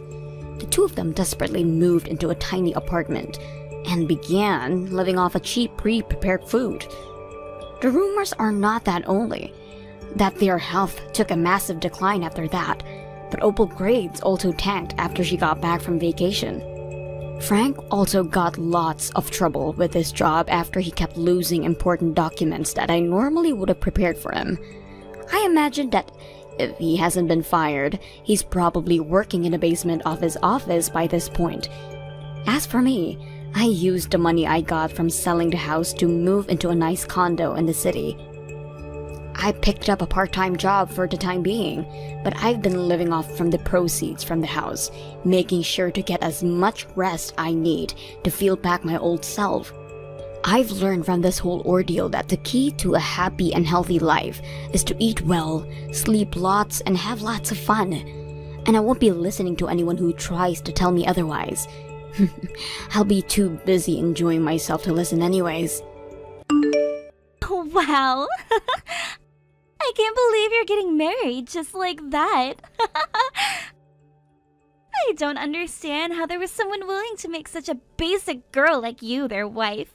The two of them desperately moved into a tiny apartment and began living off a cheap pre-prepared food. The rumors are not that only that their health took a massive decline after that, but Opal's grades also tanked after she got back from vacation. Frank also got lots of trouble with his job after he kept losing important documents that I normally would have prepared for him. I imagine that if he hasn't been fired, he's probably working in the basement of his office by this point. As for me, I used the money I got from selling the house to move into a nice condo in the city. I picked up a part-time job for the time being, but I've been living off from the proceeds from the house, making sure to get as much rest I need to feel back my old self. I've learned from this whole ordeal that the key to a happy and healthy life is to eat well, sleep lots, and have lots of fun. And I won't be listening to anyone who tries to tell me otherwise. I'll be too busy enjoying myself to listen anyways. Wow. I can't believe you're getting married just like that. I don't understand how there was someone willing to make such a basic girl like you their wife.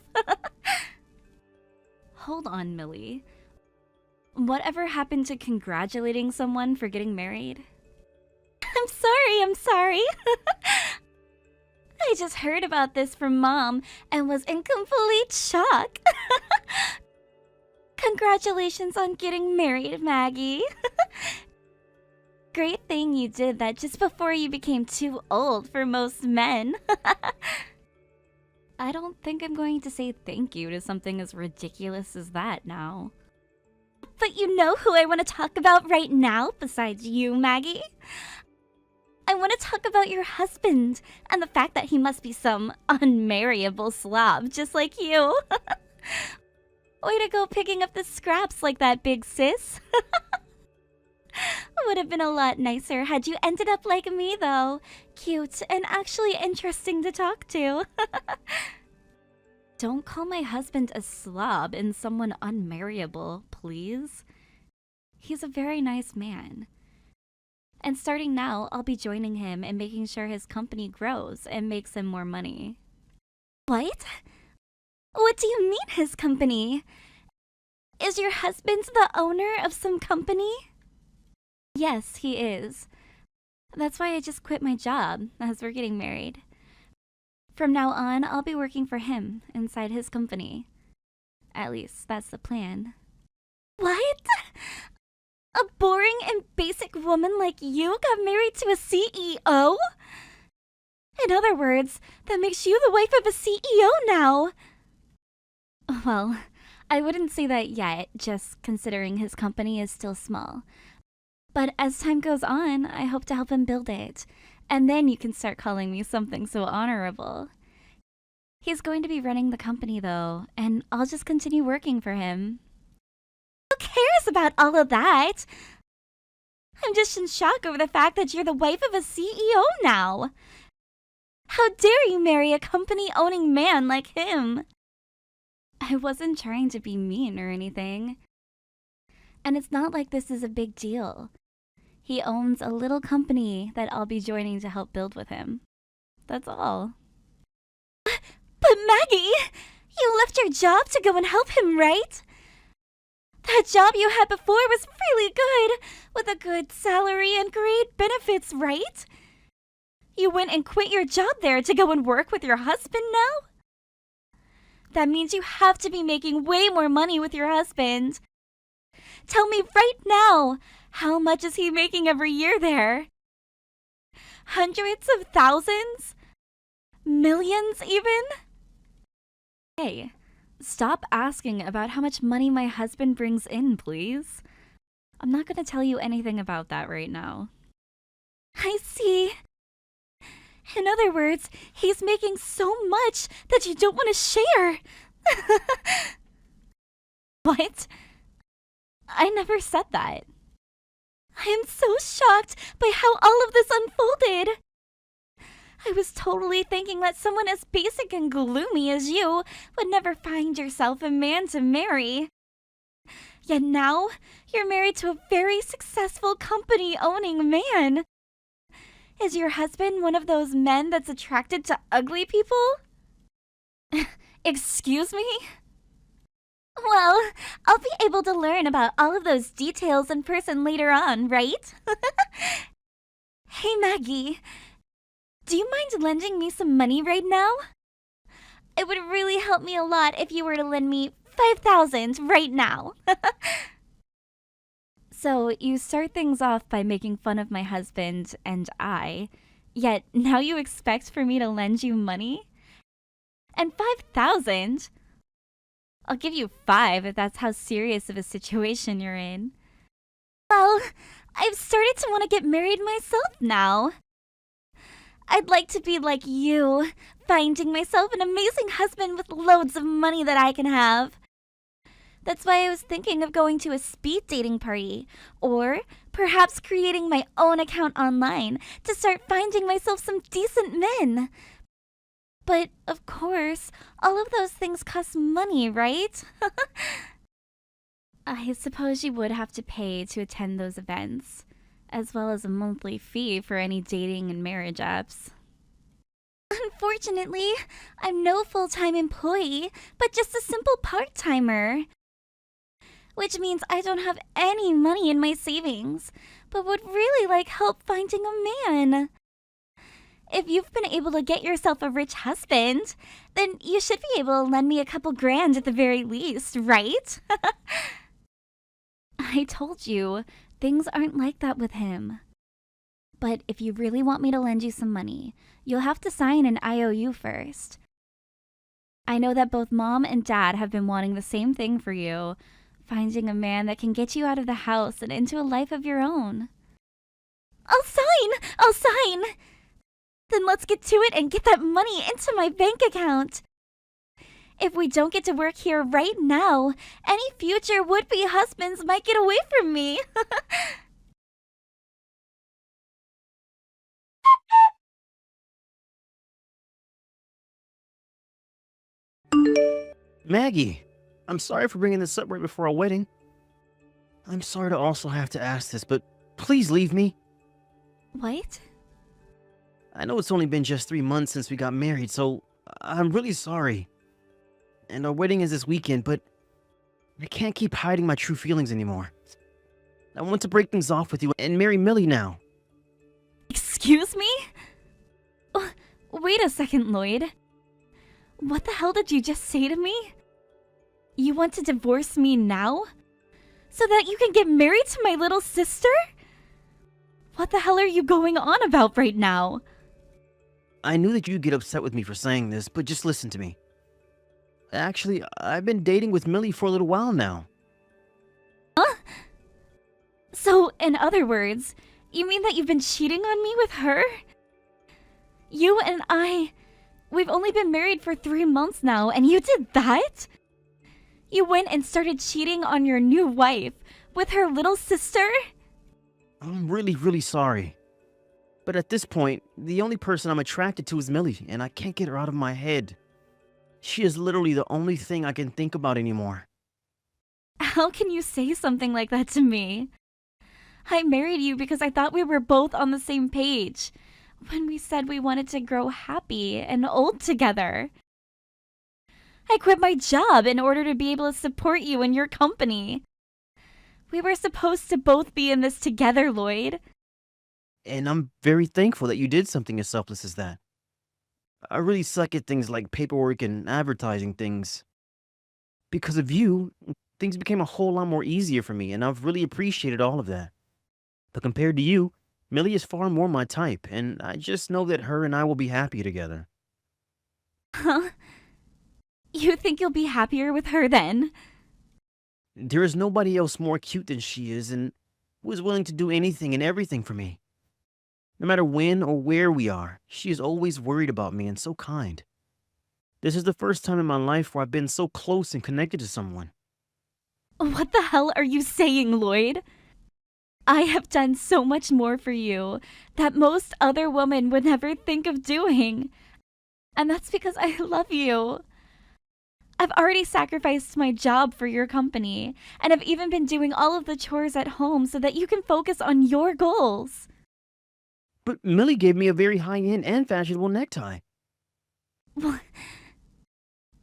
Hold on, Millie. Whatever happened to congratulating someone for getting married? I'm sorry. I just heard about this from Mom and was in complete shock. Congratulations on getting married, Maggie. Great thing you did that just before you became too old for most men. I don't think I'm going to say thank you to something as ridiculous as that now. But you know who I want to talk about right now besides you, Maggie? I want to talk about your husband and the fact that he must be some unmarriable slob just like you. Way to go picking up the scraps like that, big sis. Would have been a lot nicer had you ended up like me, though. Cute and actually interesting to talk to. Don't call my husband a slob and someone unmarriable, please. He's a very nice man. And starting now, I'll be joining him and making sure his company grows and makes him more money. What? What do you mean, his company? Is your husband the owner of some company? Yes, he is. That's why I just quit my job, as we're getting married. From now on, I'll be working for him inside his company. At least, that's the plan. What? A boring and basic woman like you got married to a CEO? In other words, that makes you the wife of a CEO now. Well, I wouldn't say that yet, just considering his company is still small. But as time goes on, I hope to help him build it. And then you can start calling me something so honorable. He's going to be running the company though, and I'll just continue working for him. Who cares about all of that? I'm just in shock over the fact that you're the wife of a CEO now. How dare you marry a company-owning man like him? I wasn't trying to be mean or anything. And it's not like this is a big deal. He owns a little company that I'll be joining to help build with him. That's all. But Maggie, you left your job to go and help him, right? That job you had before was really good, with a good salary and great benefits, right? You went and quit your job there to go and work with your husband now? That means you have to be making way more money with your husband. Tell me right now, how much is he making every year there? Hundreds of thousands? Millions even? Hey, stop asking about how much money my husband brings in, please. I'm not going to tell you anything about that right now. I see. In other words, he's making so much that you don't want to share. What? I never said that. I am so shocked by how all of this unfolded. I was totally thinking that someone as basic and gloomy as you would never find yourself a man to marry. Yet now, you're married to a very successful company-owning man. Is your husband one of those men that's attracted to ugly people? Excuse me? Well, I'll be able to learn about all of those details in person later on, right? Hey, Maggie. Do you mind lending me some money right now? It would really help me a lot if you were to lend me $5,000 right now. So you start things off by making fun of my husband and yet now you expect for me to lend you money? And $5,000? I'll give you 5 if that's how serious of a situation you're in. Well, I've started to want to get married myself now. I'd like to be like you, finding myself an amazing husband with loads of money that I can have. That's why I was thinking of going to a speed dating party, or perhaps creating my own account online to start finding myself some decent men. But, of course, all of those things cost money, right? I suppose you would have to pay to attend those events, as well as a monthly fee for any dating and marriage apps. Unfortunately, I'm no full-time employee, but just a simple part-timer. Which means I don't have any money in my savings, but would really like help finding a man. If you've been able to get yourself a rich husband, then you should be able to lend me a couple grand at the very least, right? I told you, things aren't like that with him. But if you really want me to lend you some money, you'll have to sign an IOU first. I know that both Mom and Dad have been wanting the same thing for you, finding a man that can get you out of the house and into a life of your own. I'll sign! Then let's get to it and get that money into my bank account. If we don't get to work here right now, any future would-be husbands might get away from me. Maggie, I'm sorry for bringing this up right before our wedding. I'm sorry to also have to ask this, but please leave me. What? I know it's only been just 3 months since we got married, so I'm really sorry. And our wedding is this weekend, but I can't keep hiding my true feelings anymore. I want to break things off with you and marry Millie now. Excuse me? Wait a second, Lloyd. What the hell did you just say to me? You want to divorce me now? So that you can get married to my little sister? What the hell are you going on about right now? I knew that you'd get upset with me for saying this, but just listen to me. Actually, I've been dating with Millie for a little while now. Huh? So, in other words, you mean that you've been cheating on me with her? You and we've only been married for 3 months now, and you did that? You went and started cheating on your new wife with her little sister? I'm really, really sorry. But at this point, the only person I'm attracted to is Millie, and I can't get her out of my head. She is literally the only thing I can think about anymore. How can you say something like that to me? I married you because I thought we were both on the same page when we said we wanted to grow happy and old together. I quit my job in order to be able to support you and your company. We were supposed to both be in this together, Lloyd. And I'm very thankful that you did something as selfless as that. I really suck at things like paperwork and advertising things. Because of you, things became a whole lot more easier for me, and I've really appreciated all of that. But compared to you, Millie is far more my type, and I just know that her and I will be happy together. Huh? You think you'll be happier with her then? There is nobody else more cute than she is, and who is willing to do anything and everything for me. No matter when or where we are, she is always worried about me and so kind. This is the first time in my life where I've been so close and connected to someone. What the hell are you saying, Lloyd? I have done so much more for you that most other women would never think of doing. And that's because I love you. I've already sacrificed my job for your company, and I've even been doing all of the chores at home so that you can focus on your goals. But Millie gave me a very high-end and fashionable necktie.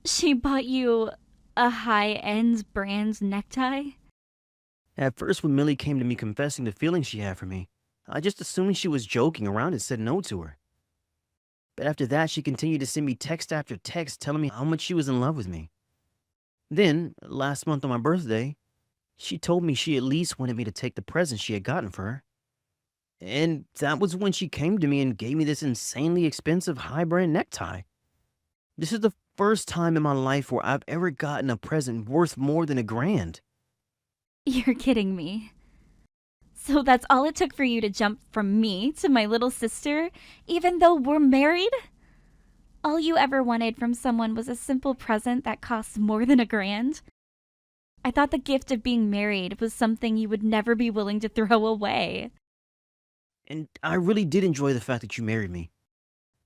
She bought you a high-end brand necktie? At first, when Millie came to me confessing the feelings she had for me, I just assumed she was joking around and said no to her. But after that, she continued to send me text after text telling me how much she was in love with me. Then, last month on my birthday, she told me she at least wanted me to take the present she had gotten for her. And that was when she came to me and gave me this insanely expensive high-brand necktie. This is the first time in my life where I've ever gotten a present worth more than $1,000. You're kidding me. So that's all it took for you to jump from me to my little sister, even though we're married? all you ever wanted from someone was a simple present that costs more than $1,000? I thought the gift of being married was something you would never be willing to throw away. And I really did enjoy the fact that you married me.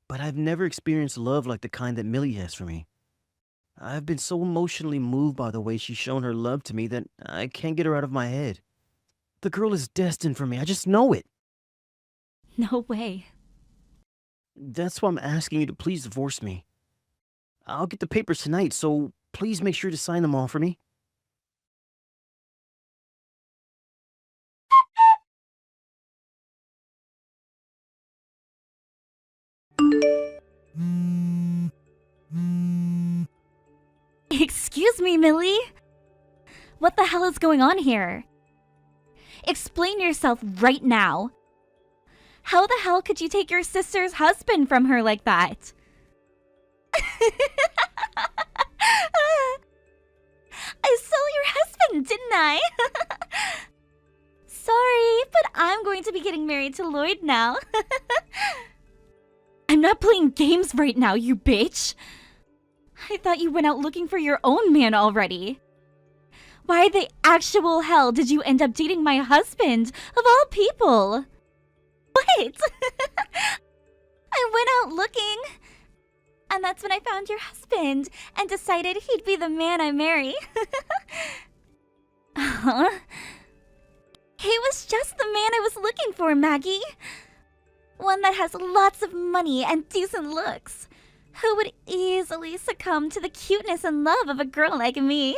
But I've never experienced love like the kind that Millie has for me. I've been so emotionally moved by the way she's shown her love to me that I can't get her out of my head. The girl is destined for me. I just know it. No way. That's why I'm asking you to please divorce me. I'll get the papers tonight, so please make sure to sign them all for me. Excuse me, Millie? What the hell is going on here? Explain yourself right now. How the hell could you take your sister's husband from her like that? I stole your husband, didn't I? Sorry, but I'm going to be getting married to Lloyd now. I'm not playing games right now, you bitch. I thought you went out looking for your own man already. Why the actual hell did you end up dating my husband, of all people? What? I went out looking, and that's when I found your husband and decided he'd be the man I marry. Huh? He was just the man I was looking for, Maggie. One that has lots of money and decent looks, who would easily succumb to the cuteness and love of a girl like me.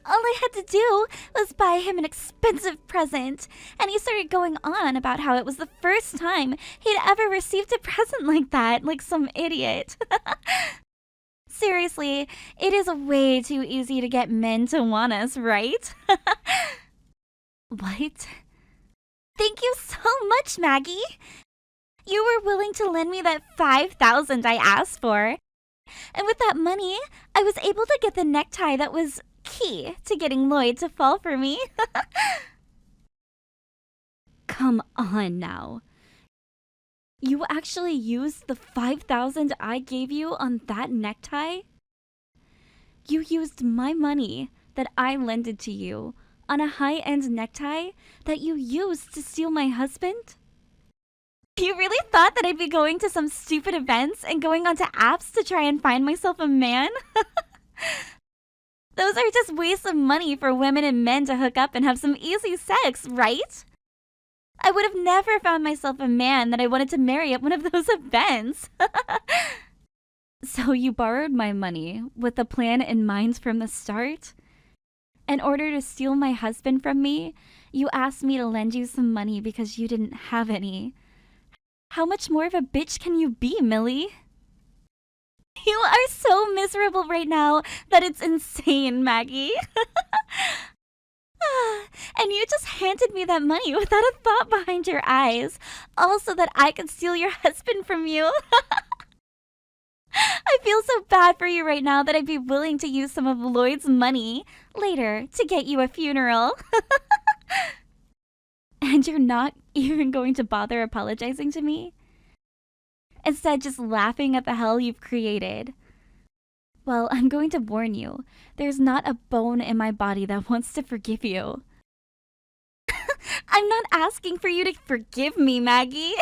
All I had to do was buy him an expensive present, and he started going on about how it was the first time he'd ever received a present like that, like some idiot. Seriously, it is way too easy to get men to want us, right? What? Thank you so much, Maggie. You were willing to lend me that $5,000 I asked for. And with that money, I was able to get the necktie that was key to getting Lloyd to fall for me. Come on now. You actually used the $5,000 I gave you on that necktie? You used my money that I lended to you on a high-end necktie that you used to steal my husband? You really thought that I'd be going to some stupid events and going onto apps to try and find myself a man? Those are just wastes of money for women and men to hook up and have some easy sex, right? I would have never found myself a man that I wanted to marry at one of those events. So you borrowed my money with a plan in mind from the start? In order to steal my husband from me, you asked me to lend you some money because you didn't have any. How much more of a bitch can you be, Millie? You are so miserable right now that it's insane, Maggie. And you just handed me that money without a thought behind your eyes, all so that I could steal your husband from you. I feel so bad for you right now that I'd be willing to use some of Lloyd's money later to get you a funeral. And you're not even going to bother apologizing to me? Instead, just laughing at the hell you've created. Well, I'm going to warn you. There's not a bone in my body that wants to forgive you. I'm not asking for you to forgive me, Maggie.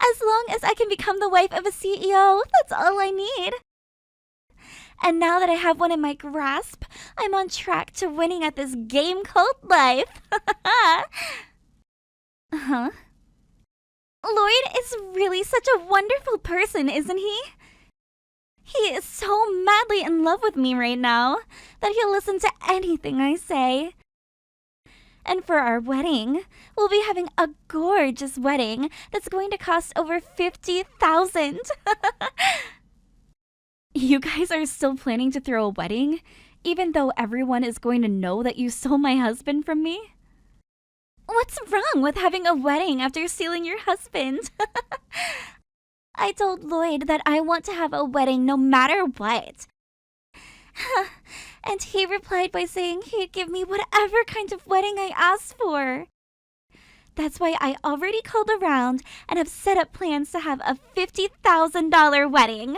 As long as I can become the wife of a CEO, that's all I need. And now that I have one in my grasp, I'm on track to winning at this game called life. Huh? Lloyd is really such a wonderful person, isn't he? He is so madly in love with me right now that he'll listen to anything I say. And for our wedding, we'll be having a gorgeous wedding that's going to cost over $50,000. You guys are still planning to throw a wedding, even though everyone is going to know that you stole my husband from me? What's wrong with having a wedding after stealing your husband? I told Lloyd that I want to have a wedding no matter what. And he replied by saying he'd give me whatever kind of wedding I asked for. That's why I already called around and have set up plans to have a $50,000 wedding.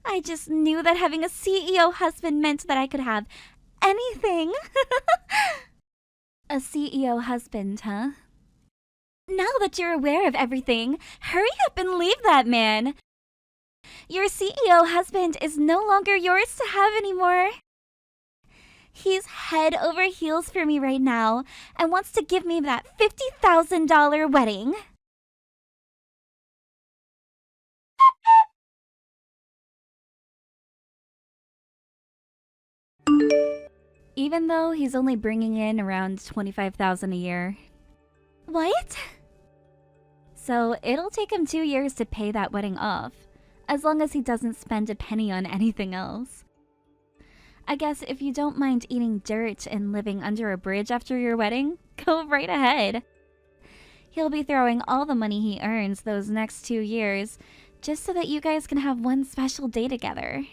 I just knew that having a CEO husband meant that I could have anything. A CEO husband, huh? Now that you're aware of everything, hurry up and leave that man. Your CEO husband is no longer yours to have anymore. He's head over heels for me right now and wants to give me that $50,000 wedding. Even though he's only bringing in around $25,000 a year. What? So it'll take him 2 years to pay that wedding off, as long as he doesn't spend a penny on anything else. I guess if you don't mind eating dirt and living under a bridge after your wedding, go right ahead. He'll be throwing all the money he earns those next 2 years, just so that you guys can have one special day together.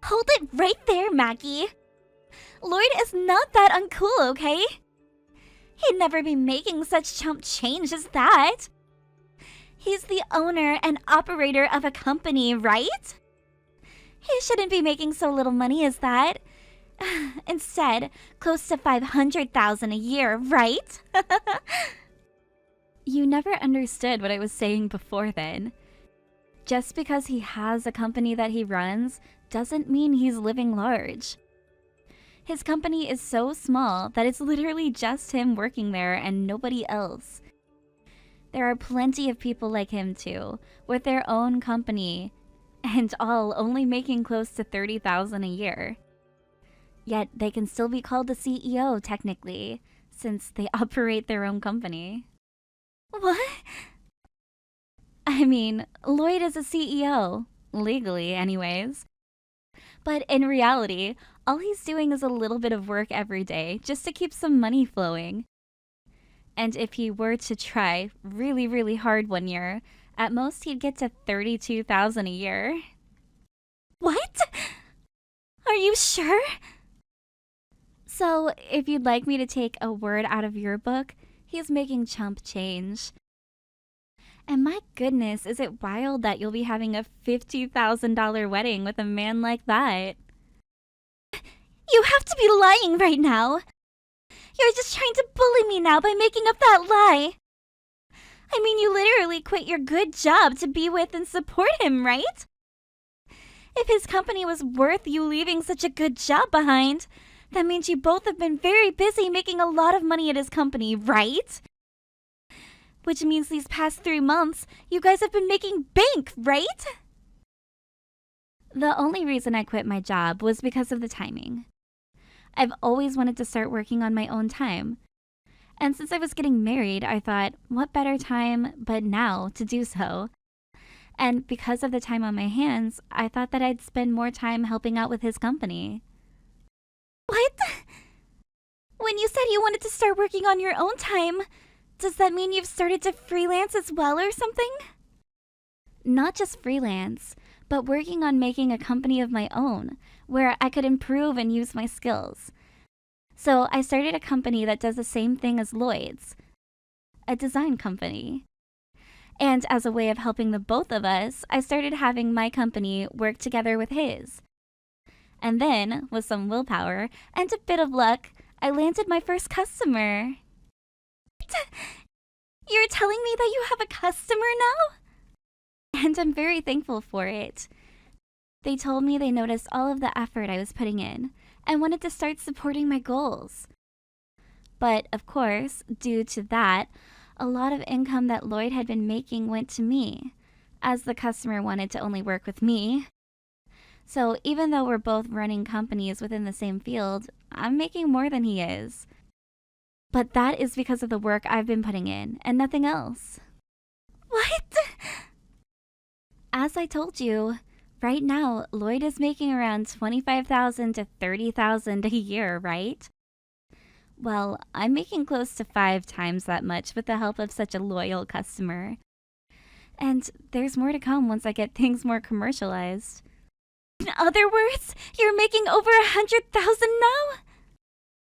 Hold it right there, Maggie. Lloyd is not that uncool, okay? He'd never be making such chump change as that. He's the owner and operator of a company, right? He shouldn't be making so little money as that. Instead, close to $500,000 a year, right? You never understood what I was saying before then. Just because he has a company that he runs doesn't mean he's living large. His company is so small that it's literally just him working there and nobody else. There are plenty of people like him too, with their own company, and all only making close to $30,000 a year. Yet they can still be called the CEO technically, since they operate their own company. What? I mean, Lloyd is a CEO, legally anyways. But in reality, all he's doing is a little bit of work every day just to keep some money flowing. And if he were to try really, really hard one year, at most he'd get to $32,000 a year. What? Are you sure? So, if you'd like me to take a word out of your book, he's making chump change. And my goodness, is it wild that you'll be having a $50,000 wedding with a man like that? You have to be lying right now. You're just trying to bully me now by making up that lie. I mean, you literally quit your good job to be with and support him, right? If his company was worth you leaving such a good job behind, that means you both have been very busy making a lot of money at his company, right? Which means these past 3 months, you guys have been making bank, right? The only reason I quit my job was because of the timing. I've always wanted to start working on my own time. And since I was getting married, I thought, what better time but now to do so? And because of the time on my hands, I thought that I'd spend more time helping out with his company. What? When you said you wanted to start working on your own time, does that mean you've started to freelance as well or something? Not just freelance, but working on making a company of my own, where I could improve and use my skills. So I started a company that does the same thing as Lloyd's, a design company. And as a way of helping the both of us, I started having my company work together with his. And then, with some willpower and a bit of luck, I landed my first customer. You're telling me that you have a customer now? And I'm very thankful for it. They told me they noticed all of the effort I was putting in and wanted to start supporting my goals. But, of course, due to that, a lot of income that Lloyd had been making went to me, as the customer wanted to only work with me. So even though we're both running companies within the same field, I'm making more than he is. But that is because of the work I've been putting in, and nothing else. What? As I told you, right now, Lloyd is making around $25,000 to $30,000 a year, right? Well, I'm making close to 5 times that much with the help of such a loyal customer. And there's more to come once I get things more commercialized. In other words, you're making over $100,000 now?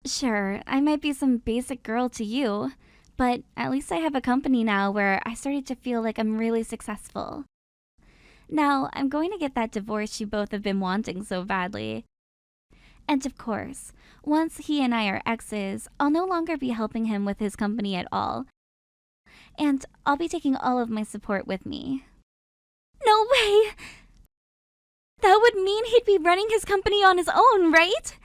Sure, I might be some basic girl to you, But at least I have a company now where I started to feel like I'm really successful. Now, I'm going to get that divorce you both have been wanting so badly. And of course, once he and I are exes, I'll no longer be helping him with his company at all. And I'll be taking all of my support with me. No way! That would mean he'd be running his company on his own, right?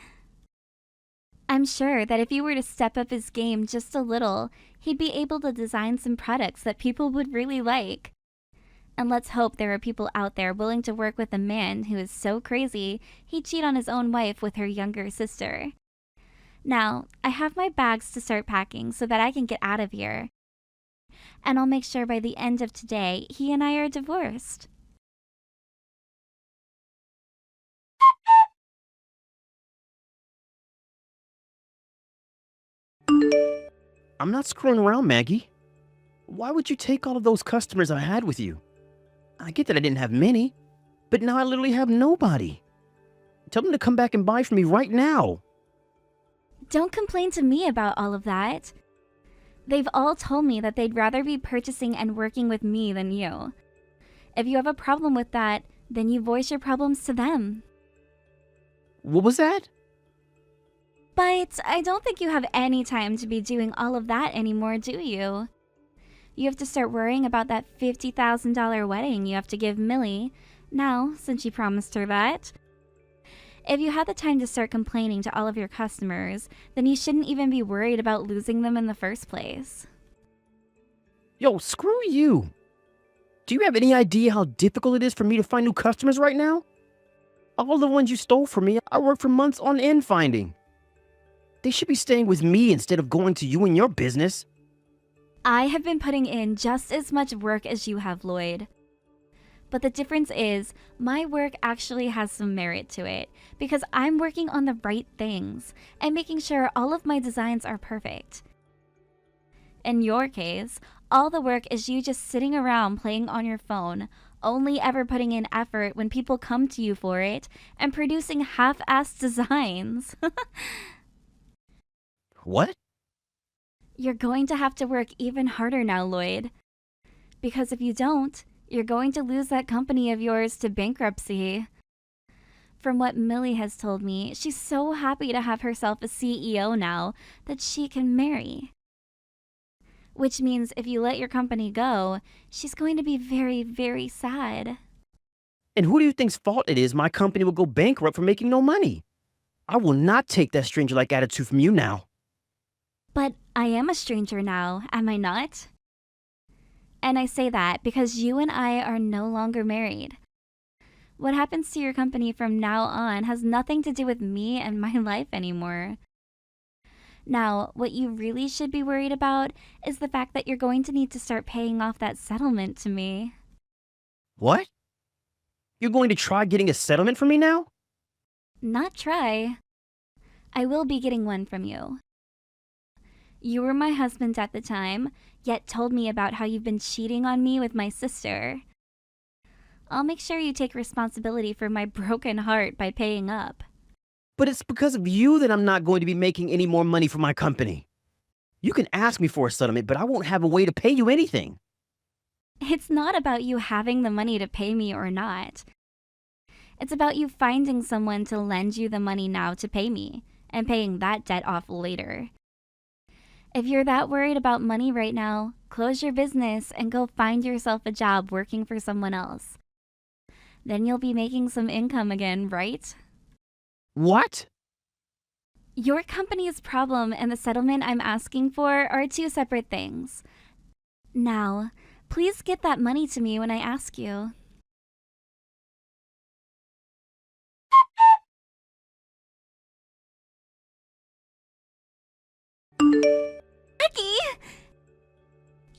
I'm sure that if he were to step up his game just a little, he'd be able to design some products that people would really like. And let's hope there are people out there willing to work with a man who is so crazy he'd cheat on his own wife with her younger sister. Now, I have my bags to start packing so that I can get out of here. And I'll make sure by the end of today, he and I are divorced. I'm not screwing around, Maggie. Why would you take all of those customers I had with you? I get that I didn't have many, but now I literally have nobody. Tell them to come back and buy from me right now. Don't complain to me about all of that. They've all told me that they'd rather be purchasing and working with me than you. If you have a problem with that, then you voice your problems to them. What was that? But I don't think you have any time to be doing all of that anymore, do you? You have to start worrying about that $50,000 wedding you have to give Millie, now, since you promised her that. If you had the time to start complaining to all of your customers, then you shouldn't even be worried about losing them in the first place. Yo, screw you. Do you have any idea how difficult it is for me to find new customers right now? All the ones you stole from me, I worked for months on end finding. They should be staying with me instead of going to you and your business. I have been putting in just as much work as you have, Lloyd. But the difference is, my work actually has some merit to it, because I'm working on the right things and making sure all of my designs are perfect. In your case, all the work is you just sitting around playing on your phone, only ever putting in effort when people come to you for it, and producing half-assed designs. What? You're going to have to work even harder now, Lloyd. Because if you don't, you're going to lose that company of yours to bankruptcy. From what Millie has told me, she's so happy to have herself a CEO now that she can marry. Which means if you let your company go, she's going to be very, very sad. And who do you think's fault it is my company will go bankrupt for making no money? I will not take that stranger-like attitude from you now. But I am a stranger now, am I not? And I say that because you and I are no longer married. What happens to your company from now on has nothing to do with me and my life anymore. Now, what you really should be worried about is the fact that you're going to need to start paying off that settlement to me. What? You're going to try getting a settlement from me now? Not try. I will be getting one from you. You were my husband at the time, yet told me about how you've been cheating on me with my sister. I'll make sure you take responsibility for my broken heart by paying up. But it's because of you that I'm not going to be making any more money for my company. You can ask me for a settlement, but I won't have a way to pay you anything. It's not about you having the money to pay me or not. It's about you finding someone to lend you the money now to pay me, and paying that debt off later. If you're that worried about money right now, close your business and go find yourself a job working for someone else. Then you'll be making some income again, right? What? Your company's problem and the settlement I'm asking for are two separate things. Now, please get that money to me when I ask you.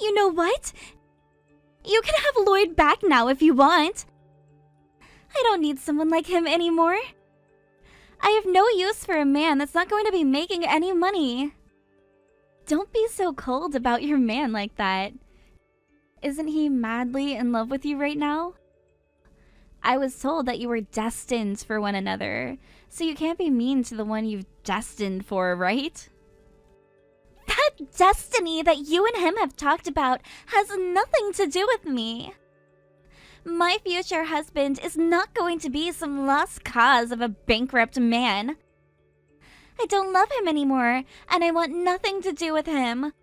You know what? You can have Lloyd back now if you want. I don't need someone like him anymore. I have no use for a man that's not going to be making any money. Don't be so cold about your man like that. Isn't he madly in love with you right now? I was told that you were destined for one another, so you can't be mean to the one you've destined for, right? That destiny that you and him have talked about has nothing to do with me. My future husband is not going to be some lost cause of a bankrupt man. I don't love him anymore, and I want nothing to do with him.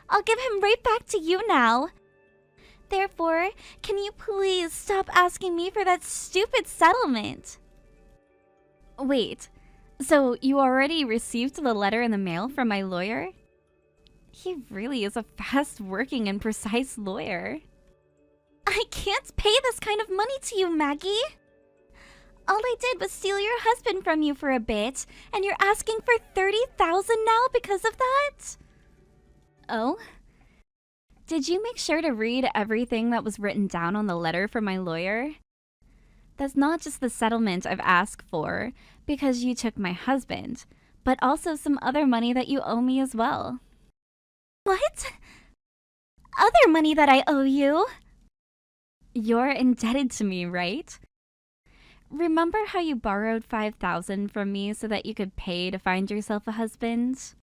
I'll give him right back to you now. Therefore, can you please stop asking me for that stupid settlement? Wait, so you already received the letter in the mail from my lawyer? He really is a fast-working and precise lawyer. I can't pay this kind of money to you, Maggie. All I did was steal your husband from you for a bit, and you're asking for $30,000 now because of that? Oh? Did you make sure to read everything that was written down on the letter from my lawyer? That's not just the settlement I've asked for because you took my husband, but also some other money that you owe me as well. What? Other money that I owe you? You're indebted to me, right? Remember how you borrowed $5,000 from me so that you could pay to find yourself a husband?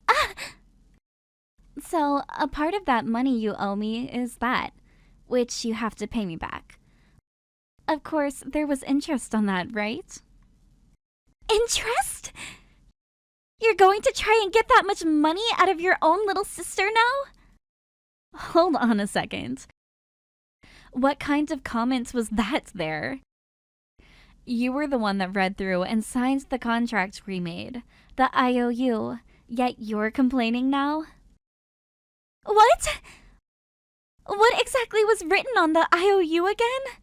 Ah! So, a part of that money you owe me is that, which you have to pay me back. Of course, there was interest on that, right? Interest? You're going to try and get that much money out of your own little sister now? Hold on a second. What kind of comment was that there? You were the one that read through and signed the contract we made, the IOU, yet you're complaining now? What? What exactly was written on the IOU again?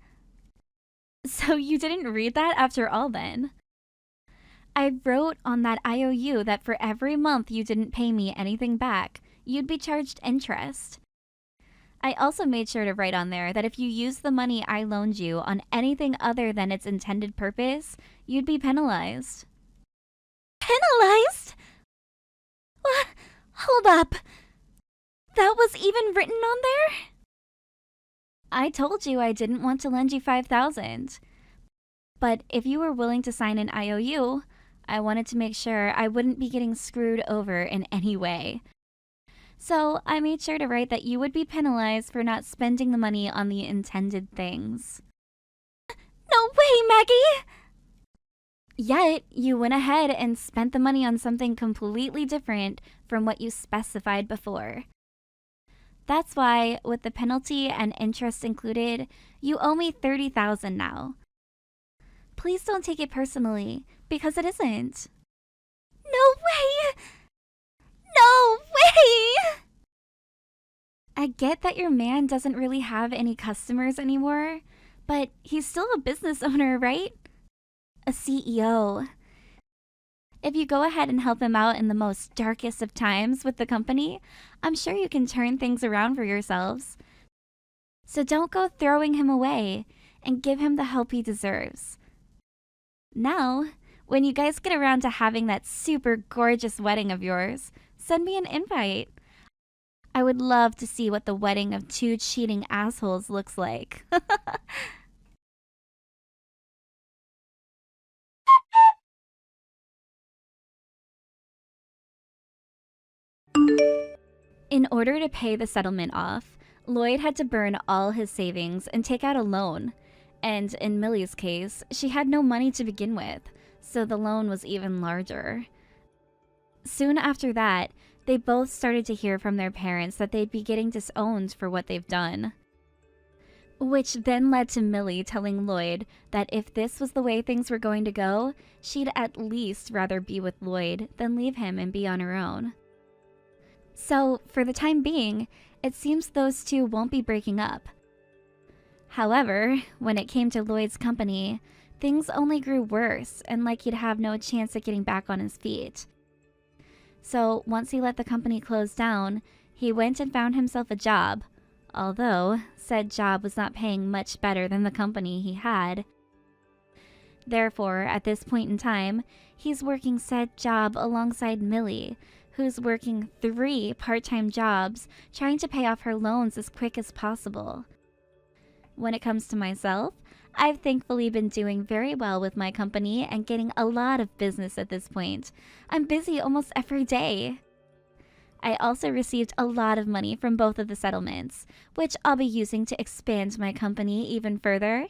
So you didn't read that after all then? I wrote on that IOU that for every month you didn't pay me anything back, you'd be charged interest. I also made sure to write on there that if you used the money I loaned you on anything other than its intended purpose, you'd be penalized. Penalized? What? Hold up. That was even written on there? I told you I didn't want to lend you $5,000. But if you were willing to sign an IOU, I wanted to make sure I wouldn't be getting screwed over in any way. So I made sure to write that you would be penalized for not spending the money on the intended things. No way, Maggie! Yet, you went ahead and spent the money on something completely different from what you specified before. That's why, with the penalty and interest included, you owe me $30,000 now. Please don't take it personally, because it isn't. No way! No way! I get that your man doesn't really have any customers anymore, but he's still a business owner, right? A CEO. If you go ahead and help him out in the most darkest of times with the company, I'm sure you can turn things around for yourselves. So don't go throwing him away and give him the help he deserves. Now, when you guys get around to having that super gorgeous wedding of yours, send me an invite. I would love to see what the wedding of two cheating assholes looks like. In order to pay the settlement off, Lloyd had to burn all his savings and take out a loan. And in Millie's case, she had no money to begin with, so the loan was even larger. Soon after that, they both started to hear from their parents that they'd be getting disowned for what they've done. Which then led to Millie telling Lloyd that if this was the way things were going to go, she'd at least rather be with Lloyd than leave him and be on her own. So, for the time being, it seems those two won't be breaking up. However, when it came to Lloyd's company, things only grew worse and like he'd have no chance at getting back on his feet. So, once he let the company close down, he went and found himself a job, although said job was not paying much better than the company he had. Therefore, at this point in time, he's working said job alongside Millie, who's working 3 part-time jobs trying to pay off her loans as quick as possible. When it comes to myself, I've thankfully been doing very well with my company and getting a lot of business at this point. I'm busy almost every day. I also received a lot of money from both of the settlements, which I'll be using to expand my company even further.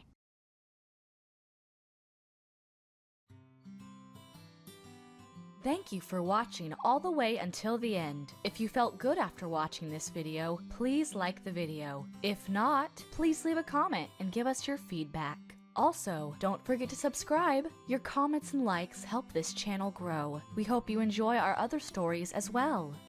Thank you for watching all the way until the end. If you felt good after watching this video, please like the video. If not, please leave a comment and give us your feedback. Also, don't forget to subscribe. Your comments and likes help this channel grow. We hope you enjoy our other stories as well.